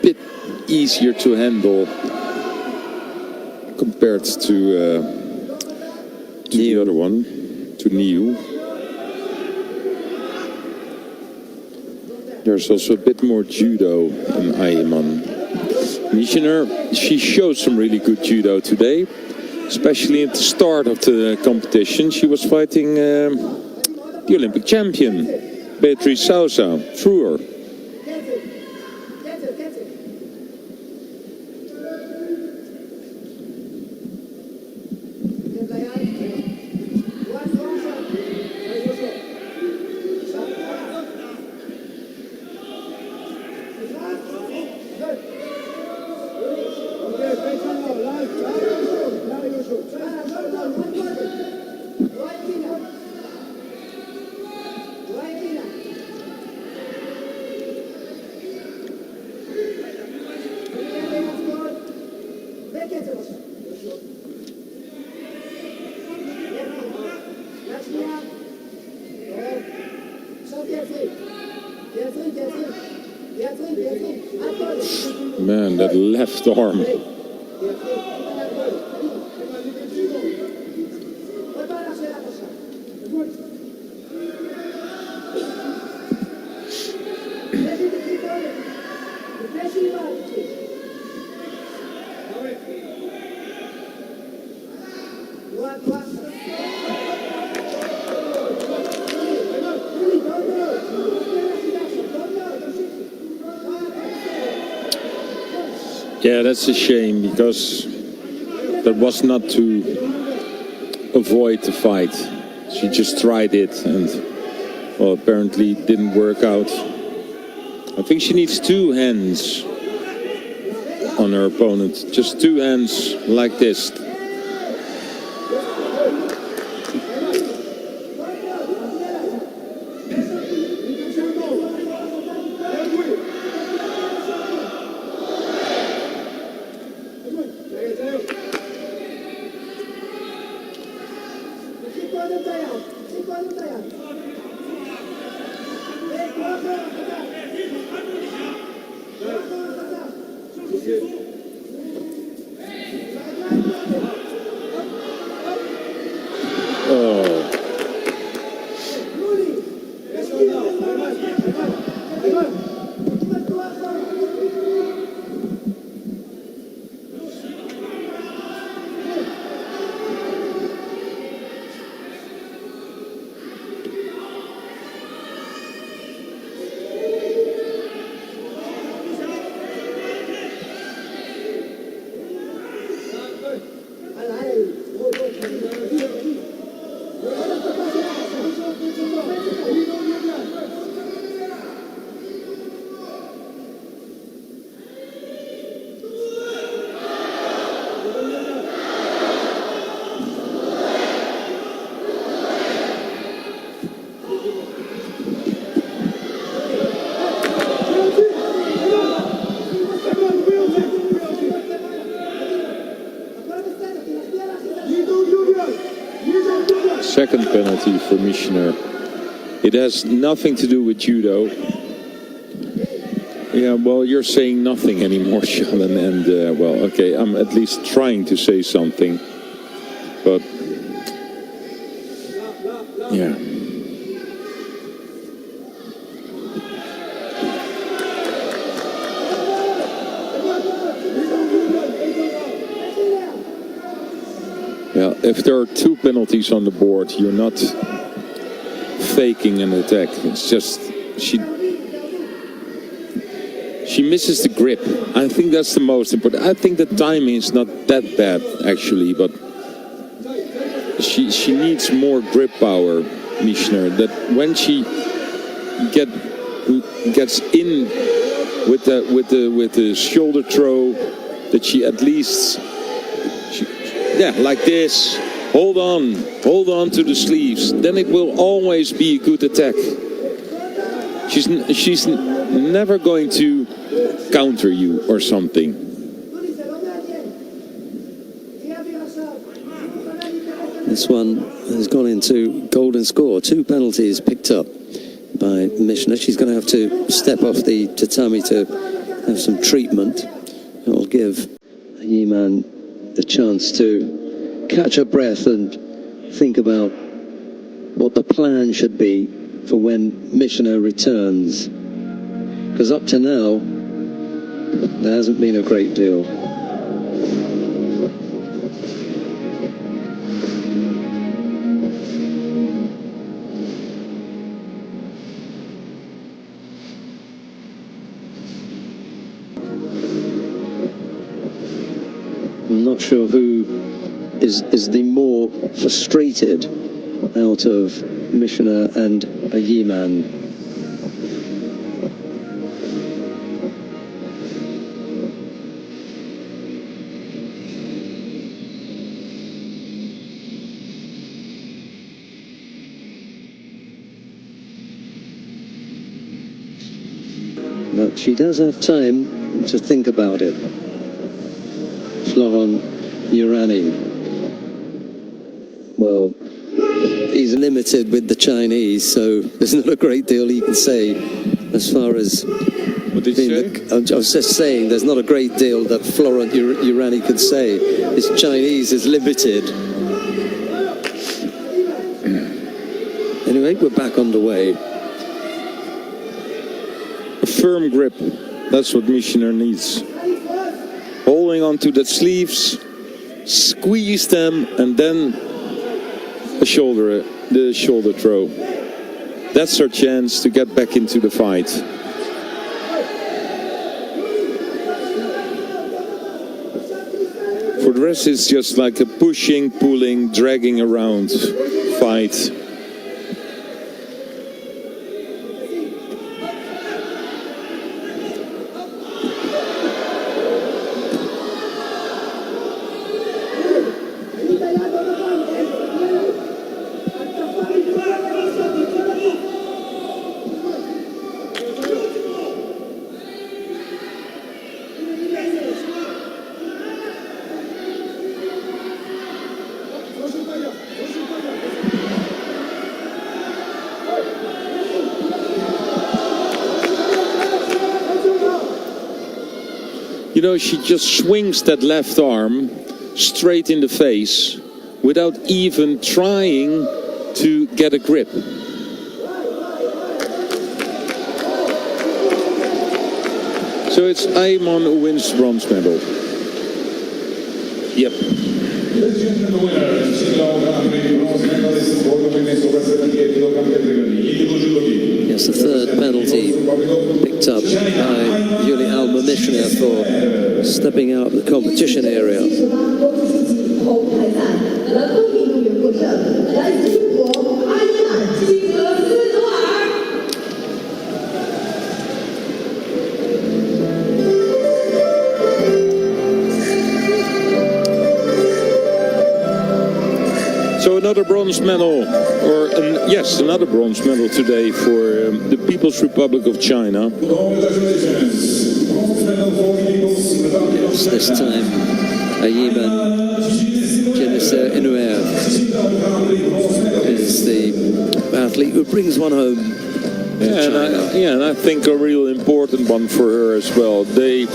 bit easier to handle compared to the other one, to Niu. There's also a bit more judo in Ayiman. Missioner, she showed some really good judo today, especially at the start of the competition. She was fighting the Olympic champion, Beatriz Sousa, through her. Man, that left arm. Yeah, that's a shame, because that was not to avoid the fight. She just tried it and, well, apparently it didn't work out. I think she needs two hands on her opponent. Just two hands like this. Second penalty for Michener. It has nothing to do with judo. Yeah, well, you're saying nothing anymore, Shannon, and well, okay, I'm at least trying to say something, but yeah. Yeah, if there are two penalties on the board, you're not faking an attack. It's just she misses the grip. I think that's the most important. I think the timing is not that bad actually, but she needs more grip power, Michener. That when she gets in with the shoulder throw, that she at least. Yeah, like this. Hold on to the sleeves. Then it will always be a good attack. She's never going to counter you or something. This one has gone into golden score. 2 penalties picked up by Michener. She's going to have to step off the tatami to have some treatment. It will give Yiman the chance to catch her breath and think about what the plan should be for when Michener returns. Because up to now, there hasn't been a great deal. I'm not sure who is the more frustrated out of Michener and Yiman. But she does have time to think about it. Florent Urani. Well, he's limited with the Chinese, so there's not a great deal he can say as far as... What did you say? I was just saying there's not a great deal that Florent Urani could say. His Chinese is limited. Anyway, we're back underway. A firm grip. That's what Missioner needs. Holding onto the sleeves, squeeze them, and then the shoulder throw. That's her chance to get back into the fight. For the rest, it's just like a pushing, pulling, dragging around fight. You know, she just swings that left arm straight in the face without even trying to get a grip. So it's Ayman who wins the bronze medal. Yep. Yes, the third penalty picked up by Yuli Al-Mamishna for stepping out of the competition area. So another bronze medal, yes, another bronze medal today for the People's Republic of China. Yes, this time Ayman Inuer is the athlete who brings one home. And I think a real important one for her as well. They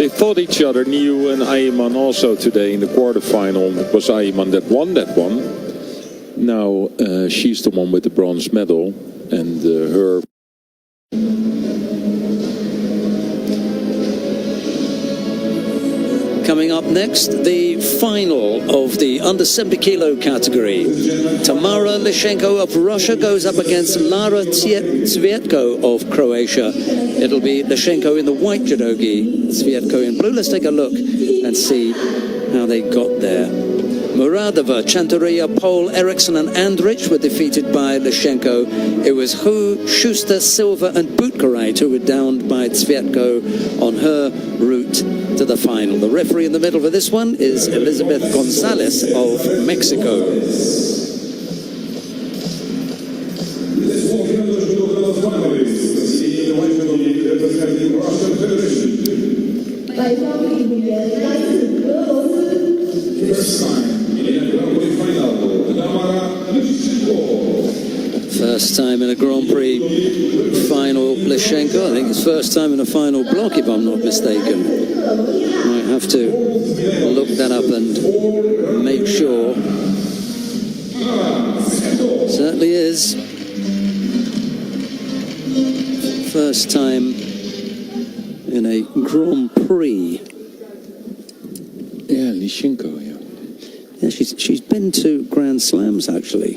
fought each other, Niu and Ayman, also today in the quarterfinal. It was Ayman that won that one. Now she's the one with the bronze medal, and her. Coming up next, the final of the under 70 kilo category. Tamara Lishenko of Russia goes up against Lara Tsvietko of Croatia. It'll be Lishenko in the white judogi, Tsvietko in blue. Let's take a look and see how they got there. Muradova, Chantaria, Pole, Eriksson and Andrich were defeated by Lishenko. It was Hu, Schuster, Silva and Butkarite who were downed by Tsvietko on her route to the final. The referee in the middle for this one is Elizabeth Gonzalez of Mexico. First time in a Grand Prix final, Lishenko. I think it's first time in a final block, if I'm not mistaken. Might have to look that up and make sure. Certainly is. First time in a Grand Prix. Yeah, Lishenko, yeah. Yeah, she's been to Grand Slams, actually.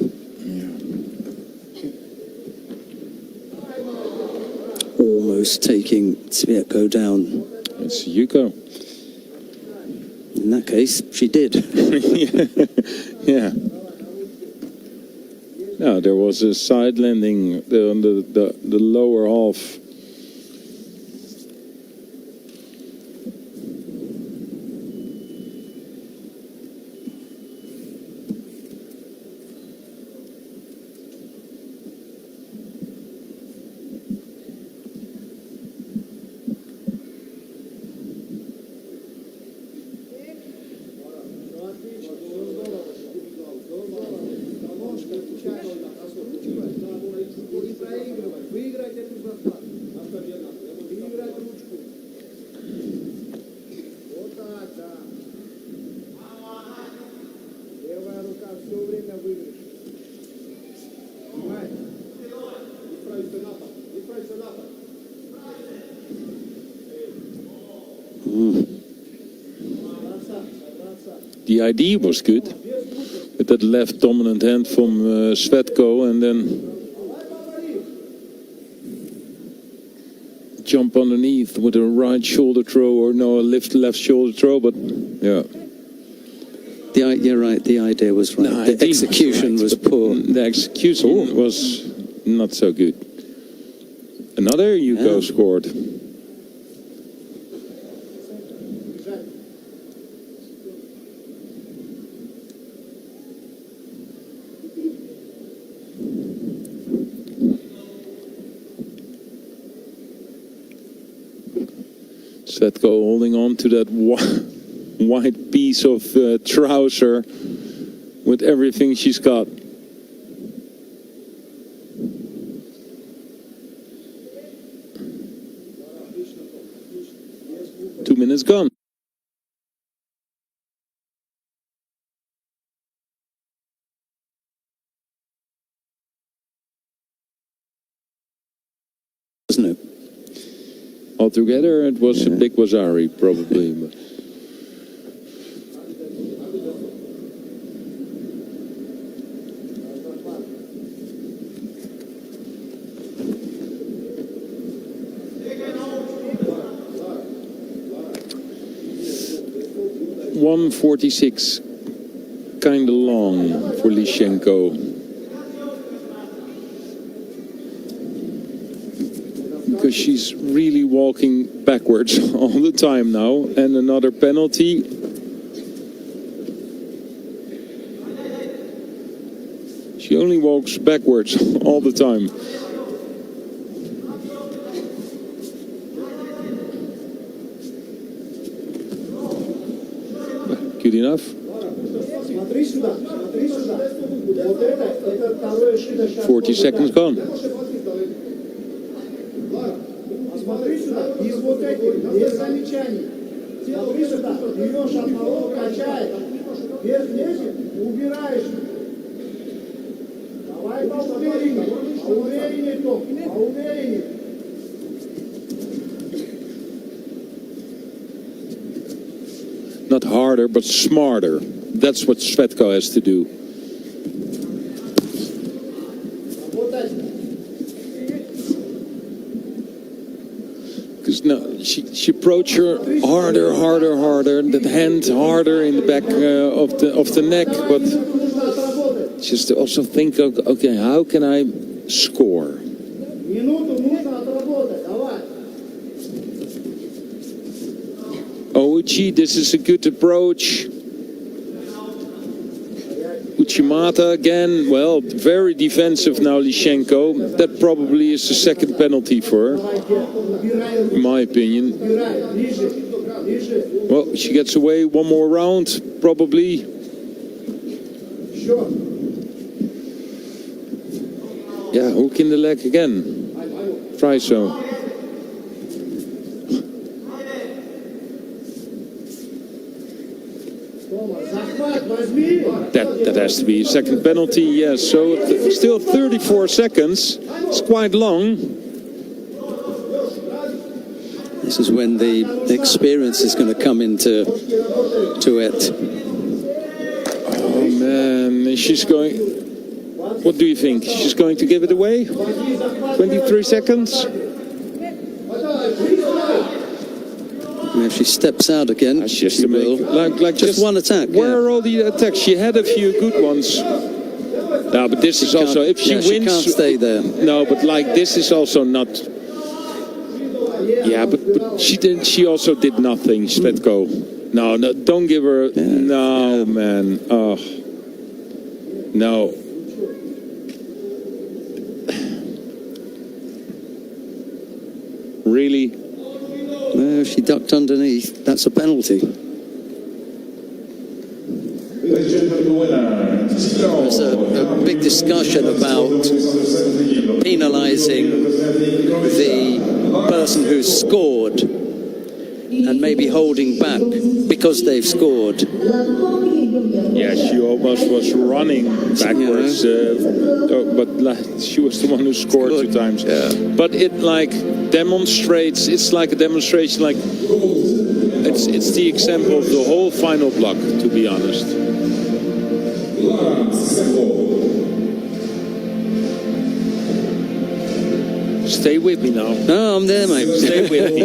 Almost taking Tsvietko down. It's Yuko. In that case, she did. Yeah. No, there was a side landing on the lower half. The idea was good, with that left dominant hand from Svetko, and then jump underneath with a right shoulder throw, or no, a lift left shoulder throw, but yeah. You're right, the idea was right. No, the execution was poor. The execution was not so good. Another Yugo scored. Svetko holding on to that white piece of trouser with everything she's got. Two minutes gone. Isn't it? Altogether, it was a big Wazari, probably. But. .146, kind of long for Lishenko. Because she's really walking backwards all the time now. And another penalty. She only walks backwards all the time. Good enough. 40 seconds gone. Смотри сюда, из вот этих, без замечаний. Смотри сюда, берешь одного, качаешь, без лезет, убираешь. Давай поувереннее, поувереннее, Том, поувереннее. Not harder, but smarter. That's what Svetko has to do. No, she approached her harder, that hand harder in the back of the neck, but just to also think, okay, how can I score? Uchi, this is a good approach. Uchimata again, well, very defensive now, Lishenko. That probably is the second penalty for her, in my opinion. Well, she gets away one more round, probably. Yeah, hook in the leg again. Try so. That has to be a second penalty, yes. So still 34 seconds. It's quite long. This is when the experience is going to come into it. Oh man, she's going. What do you think? She's going to give it away? 23 seconds. And if she steps out again, That's just she to make, will. like just one attack. Where are all the attacks? She had a few good ones. No, but this is also, if she wins, she can't stay there. No, but like this is also not. Yeah, but she didn't. She also did nothing. Svetko. No, don't give her. Yeah. No, man. Oh, no. Really? No, she ducked underneath. That's a penalty. There's a big discussion about penalising the person who's scored and maybe holding back because they've scored. Yeah, she almost was running backwards, but she was the one who scored 2 times. Yeah. But it like demonstrates, it's like a demonstration, like It's the example of the whole final block, to be honest. Stay with me now. Oh, I'm there, mate. Stay with me.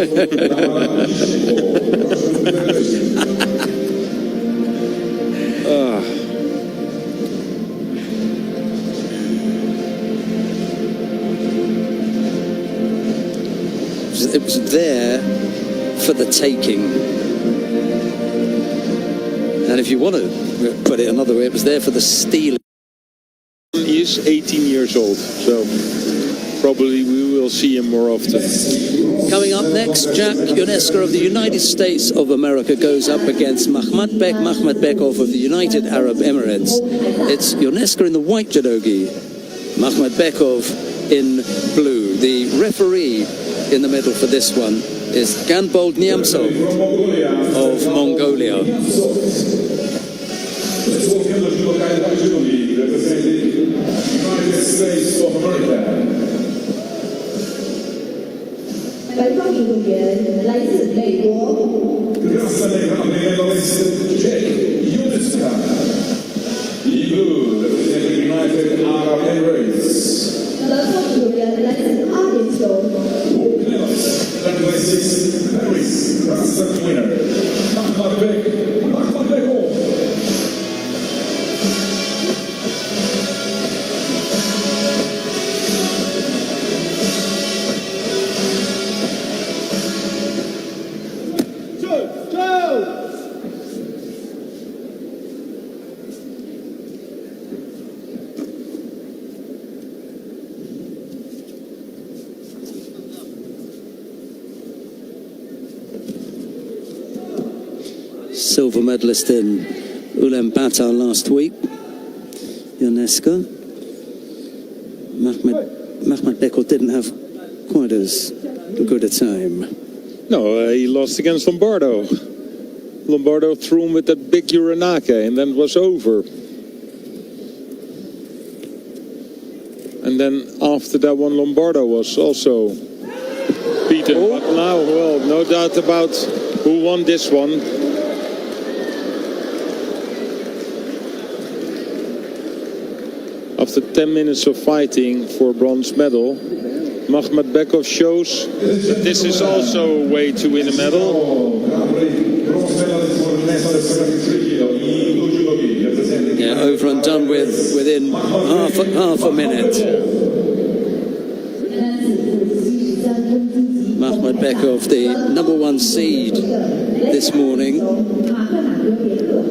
It was there for the taking. And if you want to put it another way, it was there for the stealing. He is 18 years old, so probably we will see him more often. Coming up next, Jack Ionescu of the United States of America goes up against Makhmatbekov of the United Arab Emirates. It's Ionescu in the white judogi, Makhmatbekov in blue. The referee in the middle for this one is Ganbold Niamsov of Mongolia. United Arab Emirates. Winner. Silver medalist in Ulaanbaatar last week, Ionescu. Makhmatbekov didn't have quite as good a time. No, he lost against Lombardo. Lombardo threw him with that big uranake, and then it was over. And then after that one, Lombardo was also beaten. But now, well, no doubt about who won this one. After 10 minutes of fighting for bronze medal, Makhmatbekov shows that this is also a way to win a medal. Yeah, over and done with within half a minute. Makhmatbekov, the #1 seed this morning,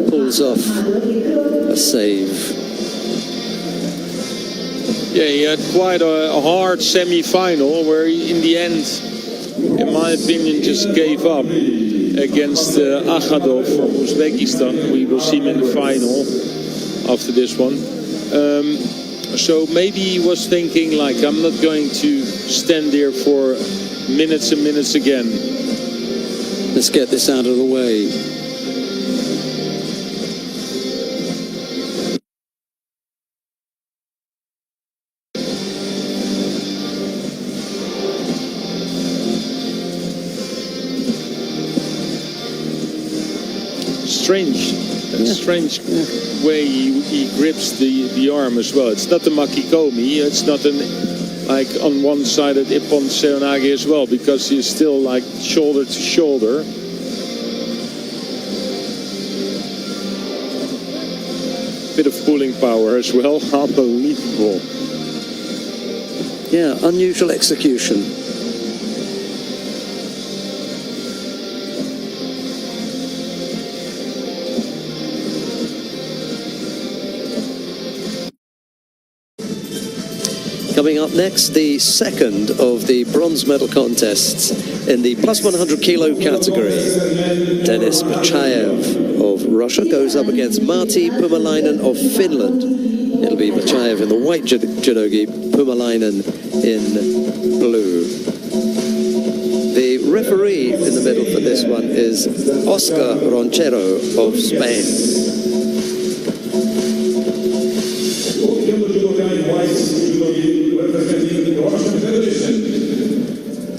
pulls off a save. Yeah, he had quite a hard semi-final where he, in the end, in my opinion, just gave up against Akhadov from Uzbekistan. We will see him in the final after this one. So maybe he was thinking, like, I'm not going to stand there for minutes and minutes again. Let's get this out of the way. Strange way he grips the arm as well. It's not a makikomi, it's not an like on one-sided ippon seoinage as well, because he's still like shoulder to shoulder. Bit of pulling power as well, unbelievable. Yeah, unusual execution. Coming up next, the second of the bronze medal contests in the plus 100 kilo category. Denis Makhachev of Russia goes up against Martti Pumalainen of Finland. It'll be Makhachev in the white judogi, Pumalainen in blue. The referee in the middle for this one is Oscar Ronchero of Spain.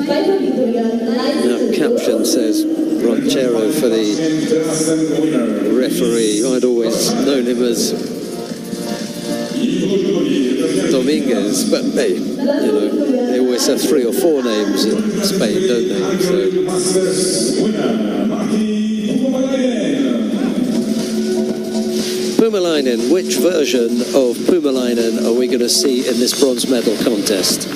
Now, caption says Ronchero for referee. I'd always known him as Dominguez, but hey, you know, they always have 3 or 4 names in Spain, don't they? So. Puumalainen, which version of Puumalainen are we going to see in this bronze medal contest?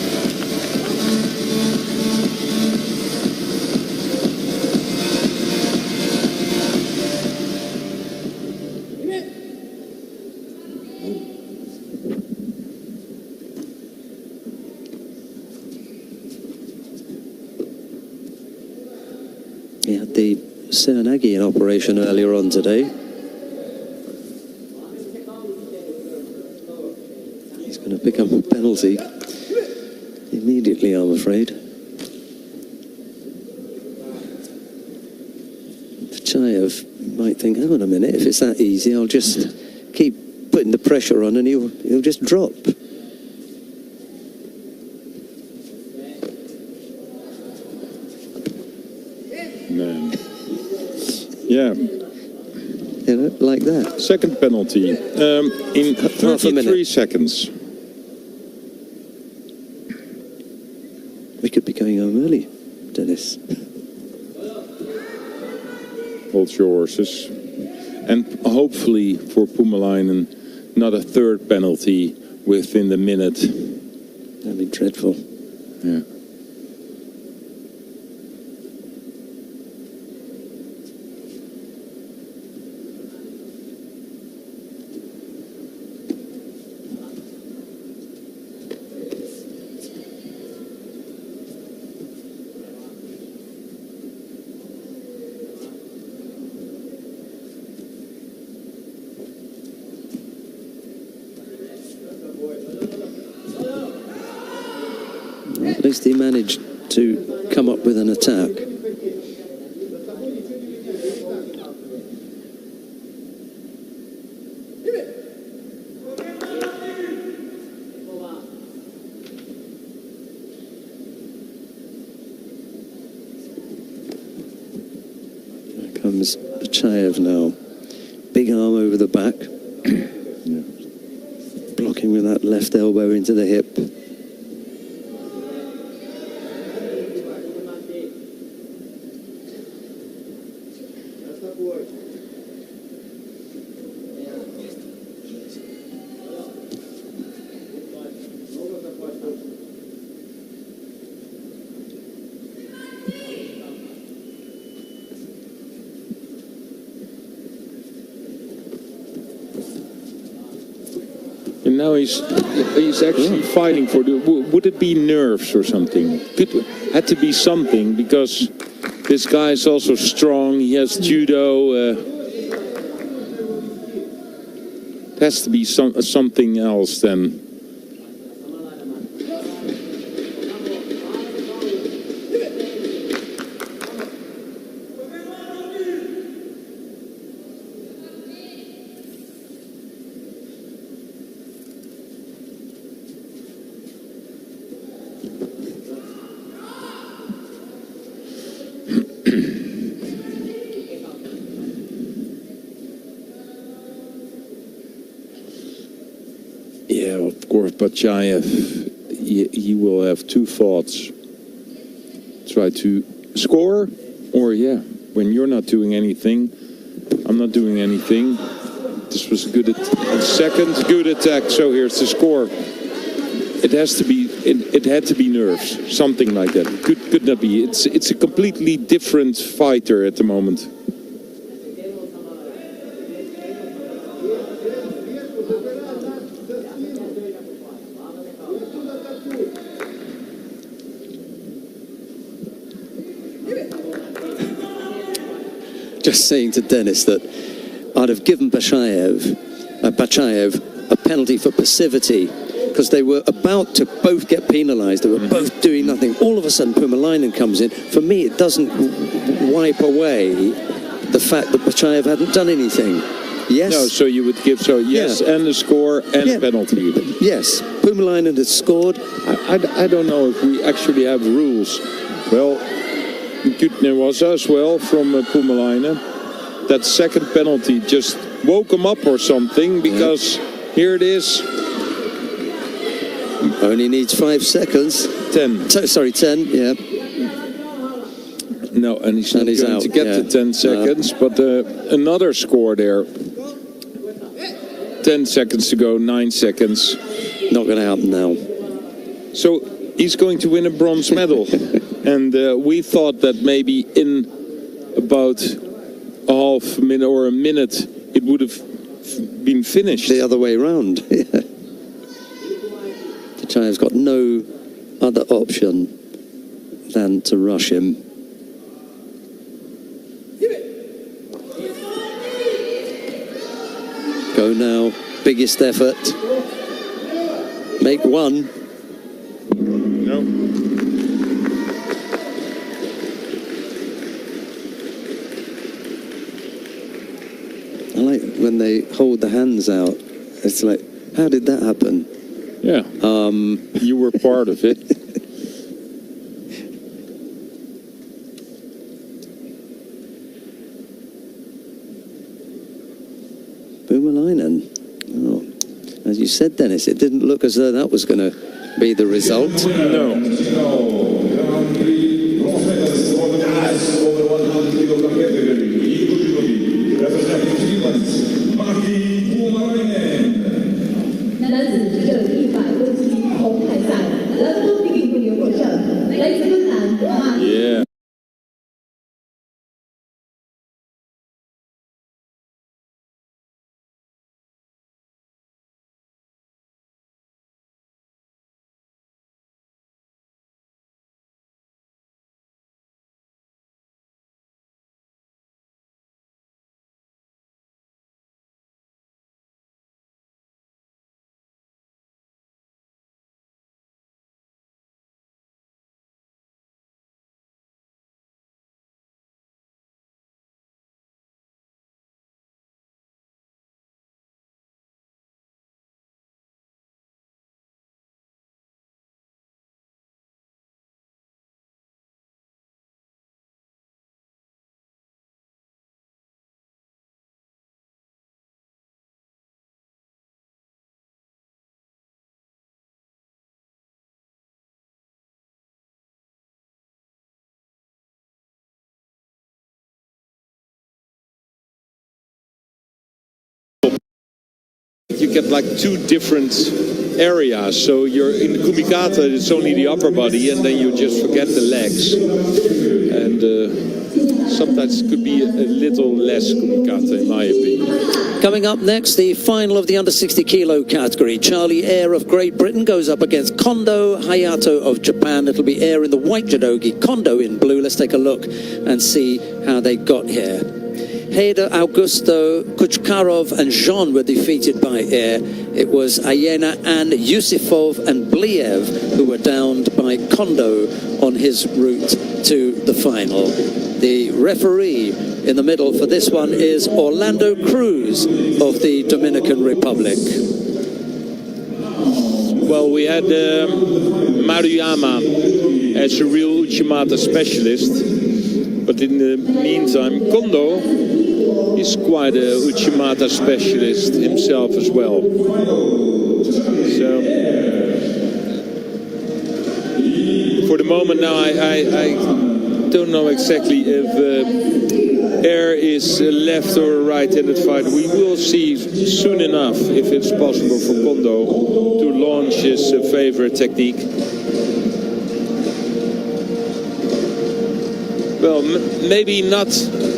He had the Serenagi operation earlier on today. He's going to pick up a penalty immediately, I'm afraid. Chayev might think, hang on a minute, if it's that easy, I'll just keep putting the pressure on and he'll just drop. Man. Yeah. You know, like that. Second penalty in 33 seconds. We could be going home early, Dennis. Hold your horses. And hopefully for Puumalainen, not a third penalty within the minute. That'd be dreadful. Yeah. At least he managed to come up with an attack. Here comes Chayev now. Big arm over the back. Blocking with that left elbow into the hip. And now he's actually fighting for the... Would it be nerves or something? Had to be something, because this guy is also strong. He has judo. It has to be something else then. Yeah, of course, but Chayev, he will have 2 thoughts. Try to score, or when you're not doing anything, I'm not doing anything. This was a good second good attack, so here's the score. It has to be, it had to be nerves, something like that. Could not be. It's a completely different fighter at the moment. Just saying to Dennis that I'd have given Bachayev a penalty for passivity, because they were about to both get penalised. They were both doing nothing. All of a sudden, Puumalainen comes in. For me, it doesn't wipe away the fact that Bachayev hadn't done anything. Yes. No, so you would give yes, and the score and a penalty. Yes, Puumalainen had scored. I don't know if we actually have rules. Well, Kutner was as well from Puumalainen. that second penalty just woke him up or something, because here it is. Only needs 5 seconds. 10. Sorry, 10, yeah. No, and he's not going out, to get the 10 seconds, but another score there. 10 seconds to go, 9 seconds. Not going to happen now. So he's going to win a bronze medal. And we thought that maybe in about a half minute or a minute it would have been finished. The other way around. Machaev's got no other option than to rush him. Go now, biggest effort. Make one. No. I like when they hold the hands out. It's like, how did that happen? Yeah. You were part of it. Boomalainen. Oh. As you said, Dennis, it didn't look as though that was going to be the result. No. Yeah. You get like 2 different areas. So you're in kumikata, it's only the upper body, and then you just forget the legs. And sometimes it could be a little less kumikata, in my opinion. Coming up next, the final of the under 60 kilo category. Charlie Air of Great Britain goes up against Kondo Hayato of Japan. It'll be Air in the white judogi, Kondo in blue. Let's take a look and see how they got here. Heda, Augusto, Kuchkarov and Jean were defeated by Air. It was Ayena and Yusifov and Bliev who were downed by Kondo on his route to the final. The referee in the middle for this one is Orlando Cruz of the Dominican Republic. Well, we had Maruyama as a real Uchimata specialist, but in the meantime, Kondo is quite a Uchimata specialist himself as well. So, for the moment now, I don't know exactly if Air is a left or a right-handed fighter. We will see soon enough if it's possible for Kondo to launch his favorite technique. Well, maybe not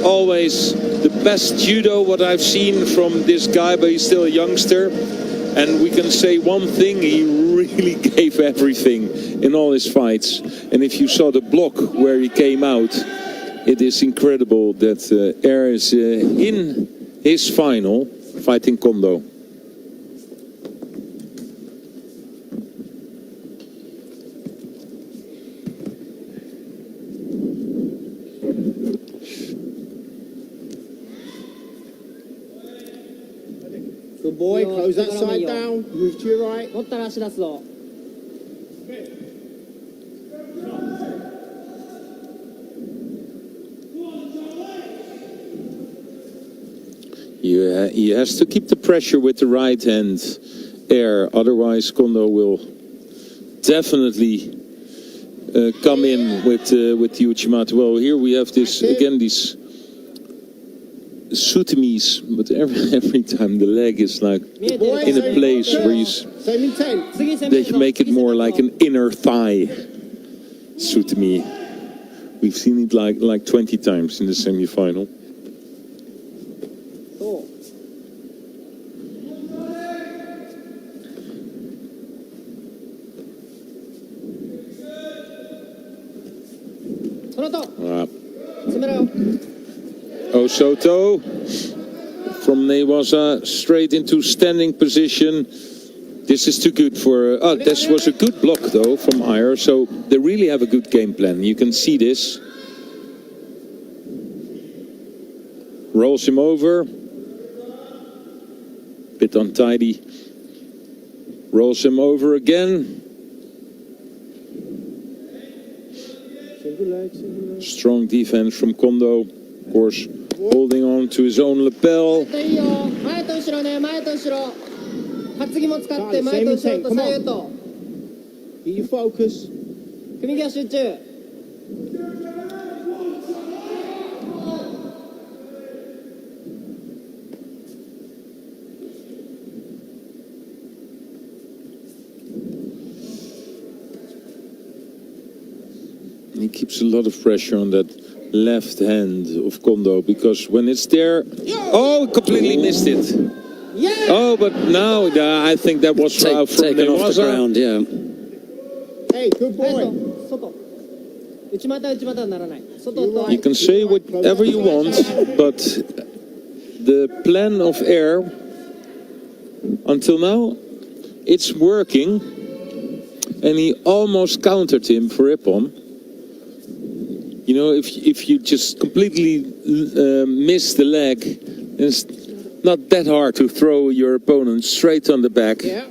always the best judo what I've seen from this guy, but he's still a youngster. And we can say one thing, he really gave everything in all his fights. And if you saw the block where he came out, it is incredible that Air is in his final fighting Kondo. Good boy, close that side down, move to your right. 持ったら足出すぞ。he has to keep the pressure with the right hand air, otherwise Kondo will definitely come in with the Uchimata. Well, here we have this again, these sutemis, but every time the leg is like in a place where they make it more like an inner thigh sutemi. We've seen it like 20 times in the semi-final. Osoto from Newaza straight into standing position. This is too good for... this was a good block though from Iyer, so they really have a good game plan. You can see this. Rolls him over. Bit untidy. Rolls him over again. Strong defense from Kondo. Of course, holding on to his own lapel. You focus. He keeps a lot of pressure on that left hand of Kondo, because when it's there... Oh, completely missed it. Oh, but now I think that was taken off the ground, yeah. Hey, good boy. You can say whatever you want, but the plan of Air, until now, it's working. And he almost countered him for Ippon. You know, if you just completely miss the leg, it's not that hard to throw your opponent straight on the back. Yeah.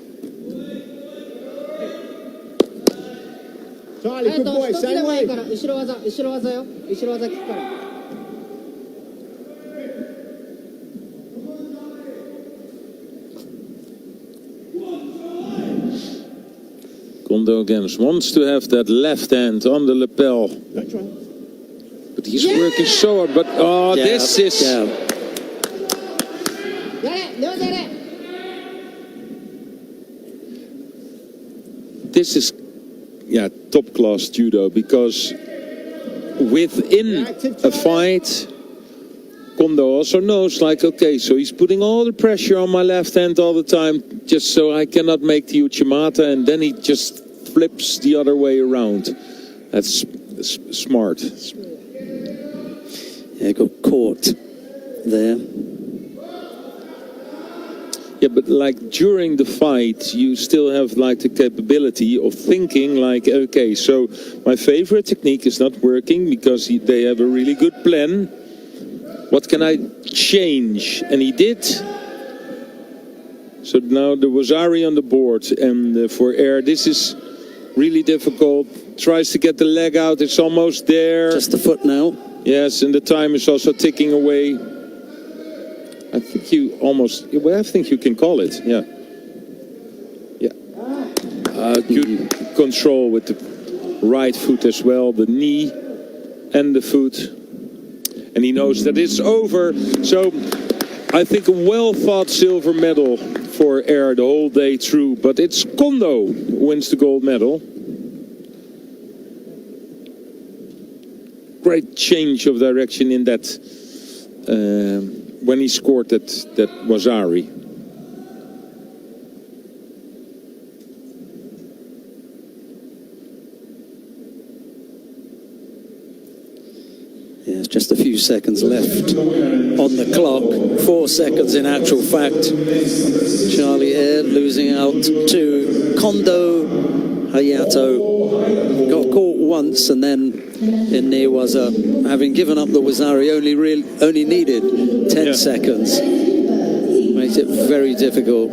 Charlie, good boy, same way. Kondo again wants to have that left hand on the lapel. But he's working so hard, but this is... This is, top class judo, because within a fight, Kondo also knows, like, okay, so he's putting all the pressure on my left hand all the time, just so I cannot make the Uchimata, and then he just flips the other way around. That's smart. Yeah, got caught there. Yeah, but like during the fight, you still have like the capability of thinking like, okay, so my favorite technique is not working because they have a really good plan. What can I change? And he did. So now the Wazari on the board, and for Air, this is really difficult. Tries to get the leg out, it's almost there. Just the foot now. Yes, and the time is also ticking away. I think you almost, well, I think you can call it, yeah. Good control with the right foot as well, the knee and the foot. And he knows that it's over. So I think a well-thought silver medal for Air the whole day through. But it's Kondo who wins the gold medal. Great change of direction in that when he scored that Wazari. Yeah, just a few seconds left on the clock. 4 seconds in actual fact. Charlie Air losing out to Kondo Hayato. Got caught once, and then in Newaza, having given up the Wazari, only needed 10 seconds. Makes it very difficult.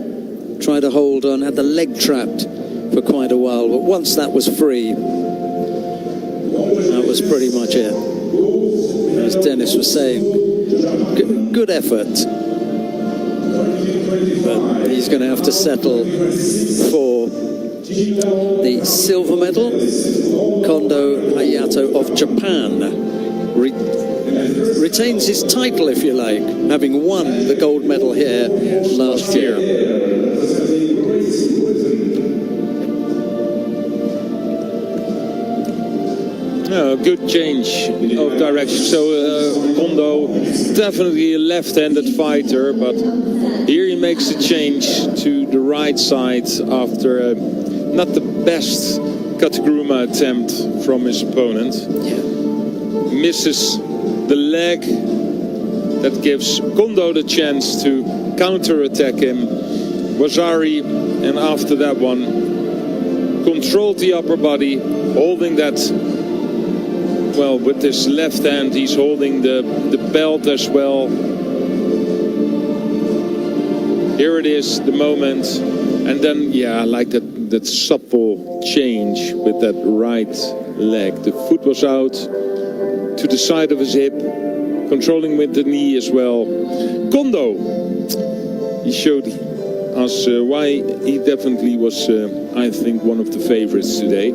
Tried to hold on, had the leg trapped for quite a while, but once that was free, that was pretty much it. As Dennis was saying, good effort. But he's going to have to settle for the silver medal. Kondo Hayato of Japan retains his title, if you like, having won the gold medal here last year. Good change of direction. So Kondo, definitely a left-handed fighter, but here he makes a change to the right side after not the best Kataguruma attempt from his opponent. Yeah. Misses the leg. That gives Kondo the chance to counter-attack him. Wazari, and after that one, controlled the upper body, holding that. Well, with his left hand, he's holding the belt as well. Here it is, the moment. And then, yeah, I like that supple change with that right leg. The foot was out to the side of his hip, controlling with the knee as well. Kondo, he showed us why he definitely was, I think, one of the favorites today.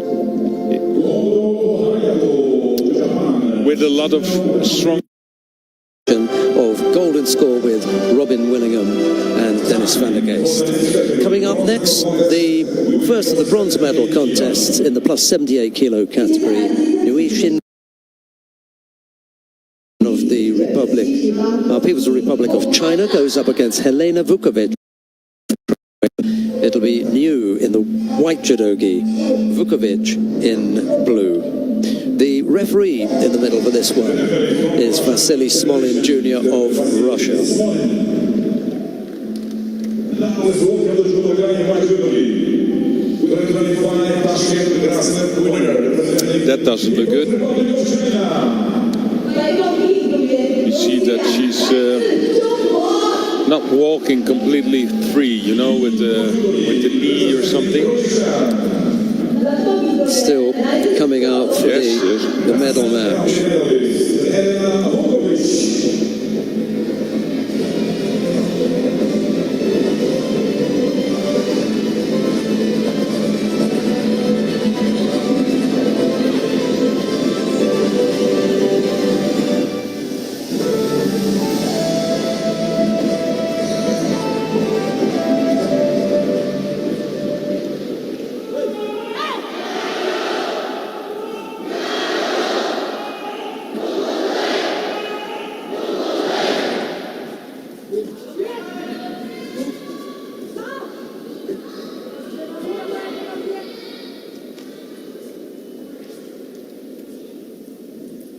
With a lot of strong of golden score with Robin Willingham and Dennis van der Geest. Coming up next, the first of the bronze medal contests in the plus 78 kilo category. Nui Shin of the People's Republic of China goes up against Helena Vukovic. It'll be New in the white judogi, Vukovic in blue. The referee in the middle for this one is Vasily Smolin Jr. of Russia. That doesn't look good. You see that she's not walking completely free, you know, with the knee or something. Still coming out for the medal match.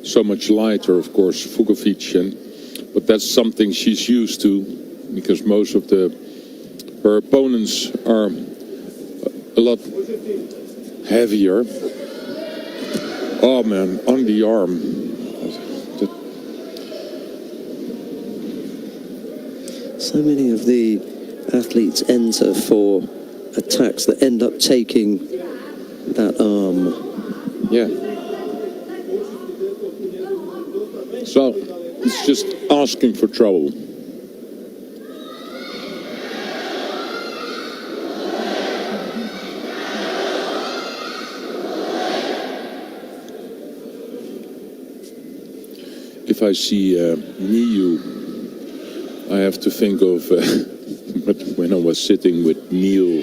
So much lighter, of course, Vukovic, but that's something she's used to, because most of her opponents are a lot heavier. Oh man, on the arm. So many of the athletes enter for attacks that end up taking that arm. Yeah. So, it's just asking for trouble. If I see Niu, I have to think of when I was sitting with Neil.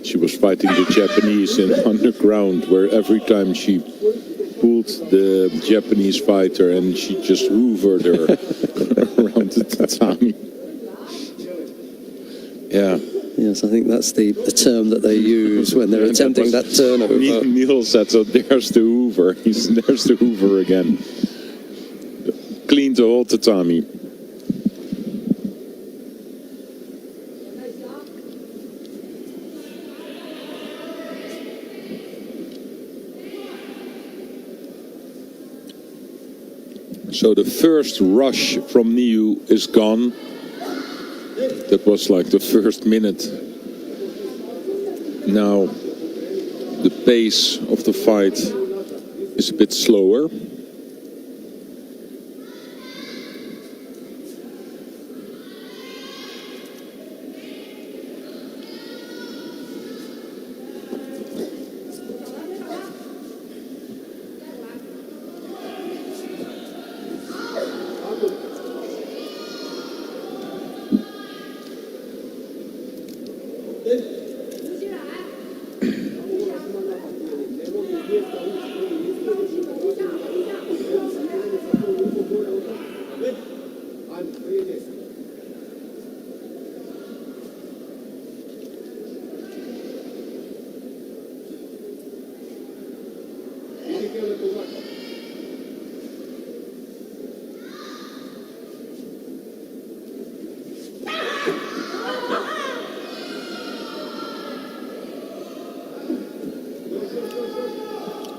She was fighting the Japanese in underground, where every time she pulled the Japanese fighter and she just hoovered her around the tatami. Yeah. Yes, I think that's the term that they use when they're attempting that turnover. Neil said, so there's the hoover. There's the hoover again. Cleaned the whole tatami. So the first rush from Niu is gone. That was like the first minute. Now the pace of the fight is a bit slower.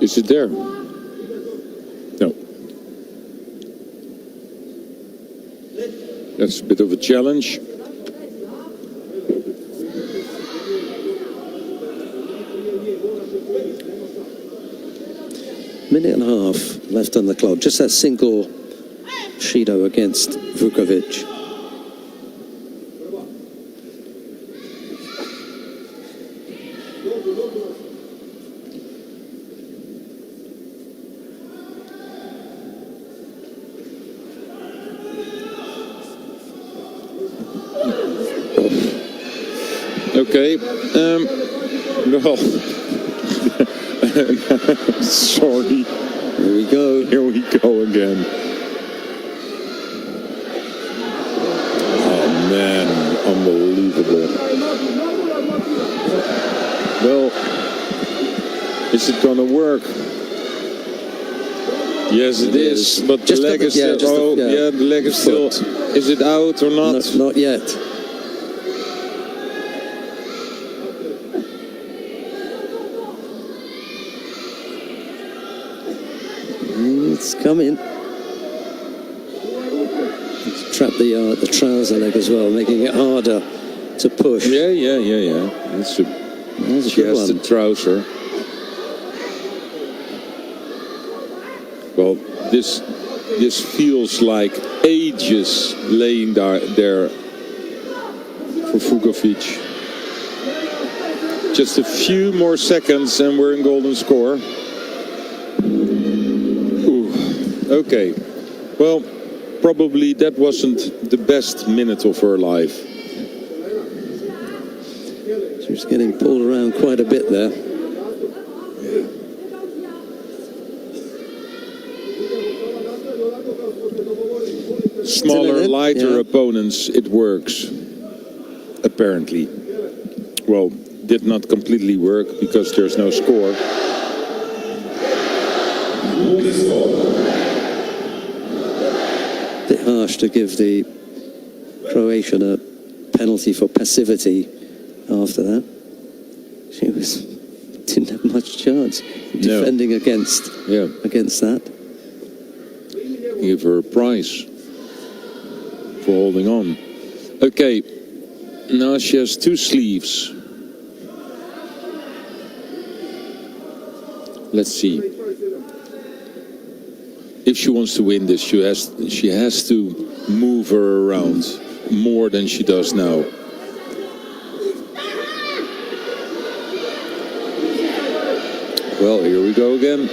Is it there? No. That's a bit of a challenge. Minute and a half left on the clock. Just that single Shido against Vukovic. Okay. Well, sorry. Here we go. Here we go again. Oh man, unbelievable. Well, is it gonna work? Yes, it is. But Just the leg a- is yeah, still. just a- yeah. The leg is still. Is it out or not? No, not yet. It's coming. Trap the trouser leg as well, making it harder to push. Yeah. That's a, That's a she good has one. the trouser. Well, this feels like ages laying there for Vukovic. Just a few more seconds and we're in golden score. Ooh, okay. Well, probably that wasn't the best minute of her life. She was getting pulled around quite a bit there. Smaller, lighter yeah. opponents, it works. Apparently. Well, did not completely work because there's no score. Bit harsh to give the Croatian a penalty for passivity after that. She didn't have much chance defending against that. Give her a prize for holding on. Okay, now she has two sleeves. Let's see. If she wants to win this, she has to move her around more than she does now. Well, here we go again.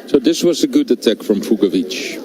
So this was a good attack from Vukovic.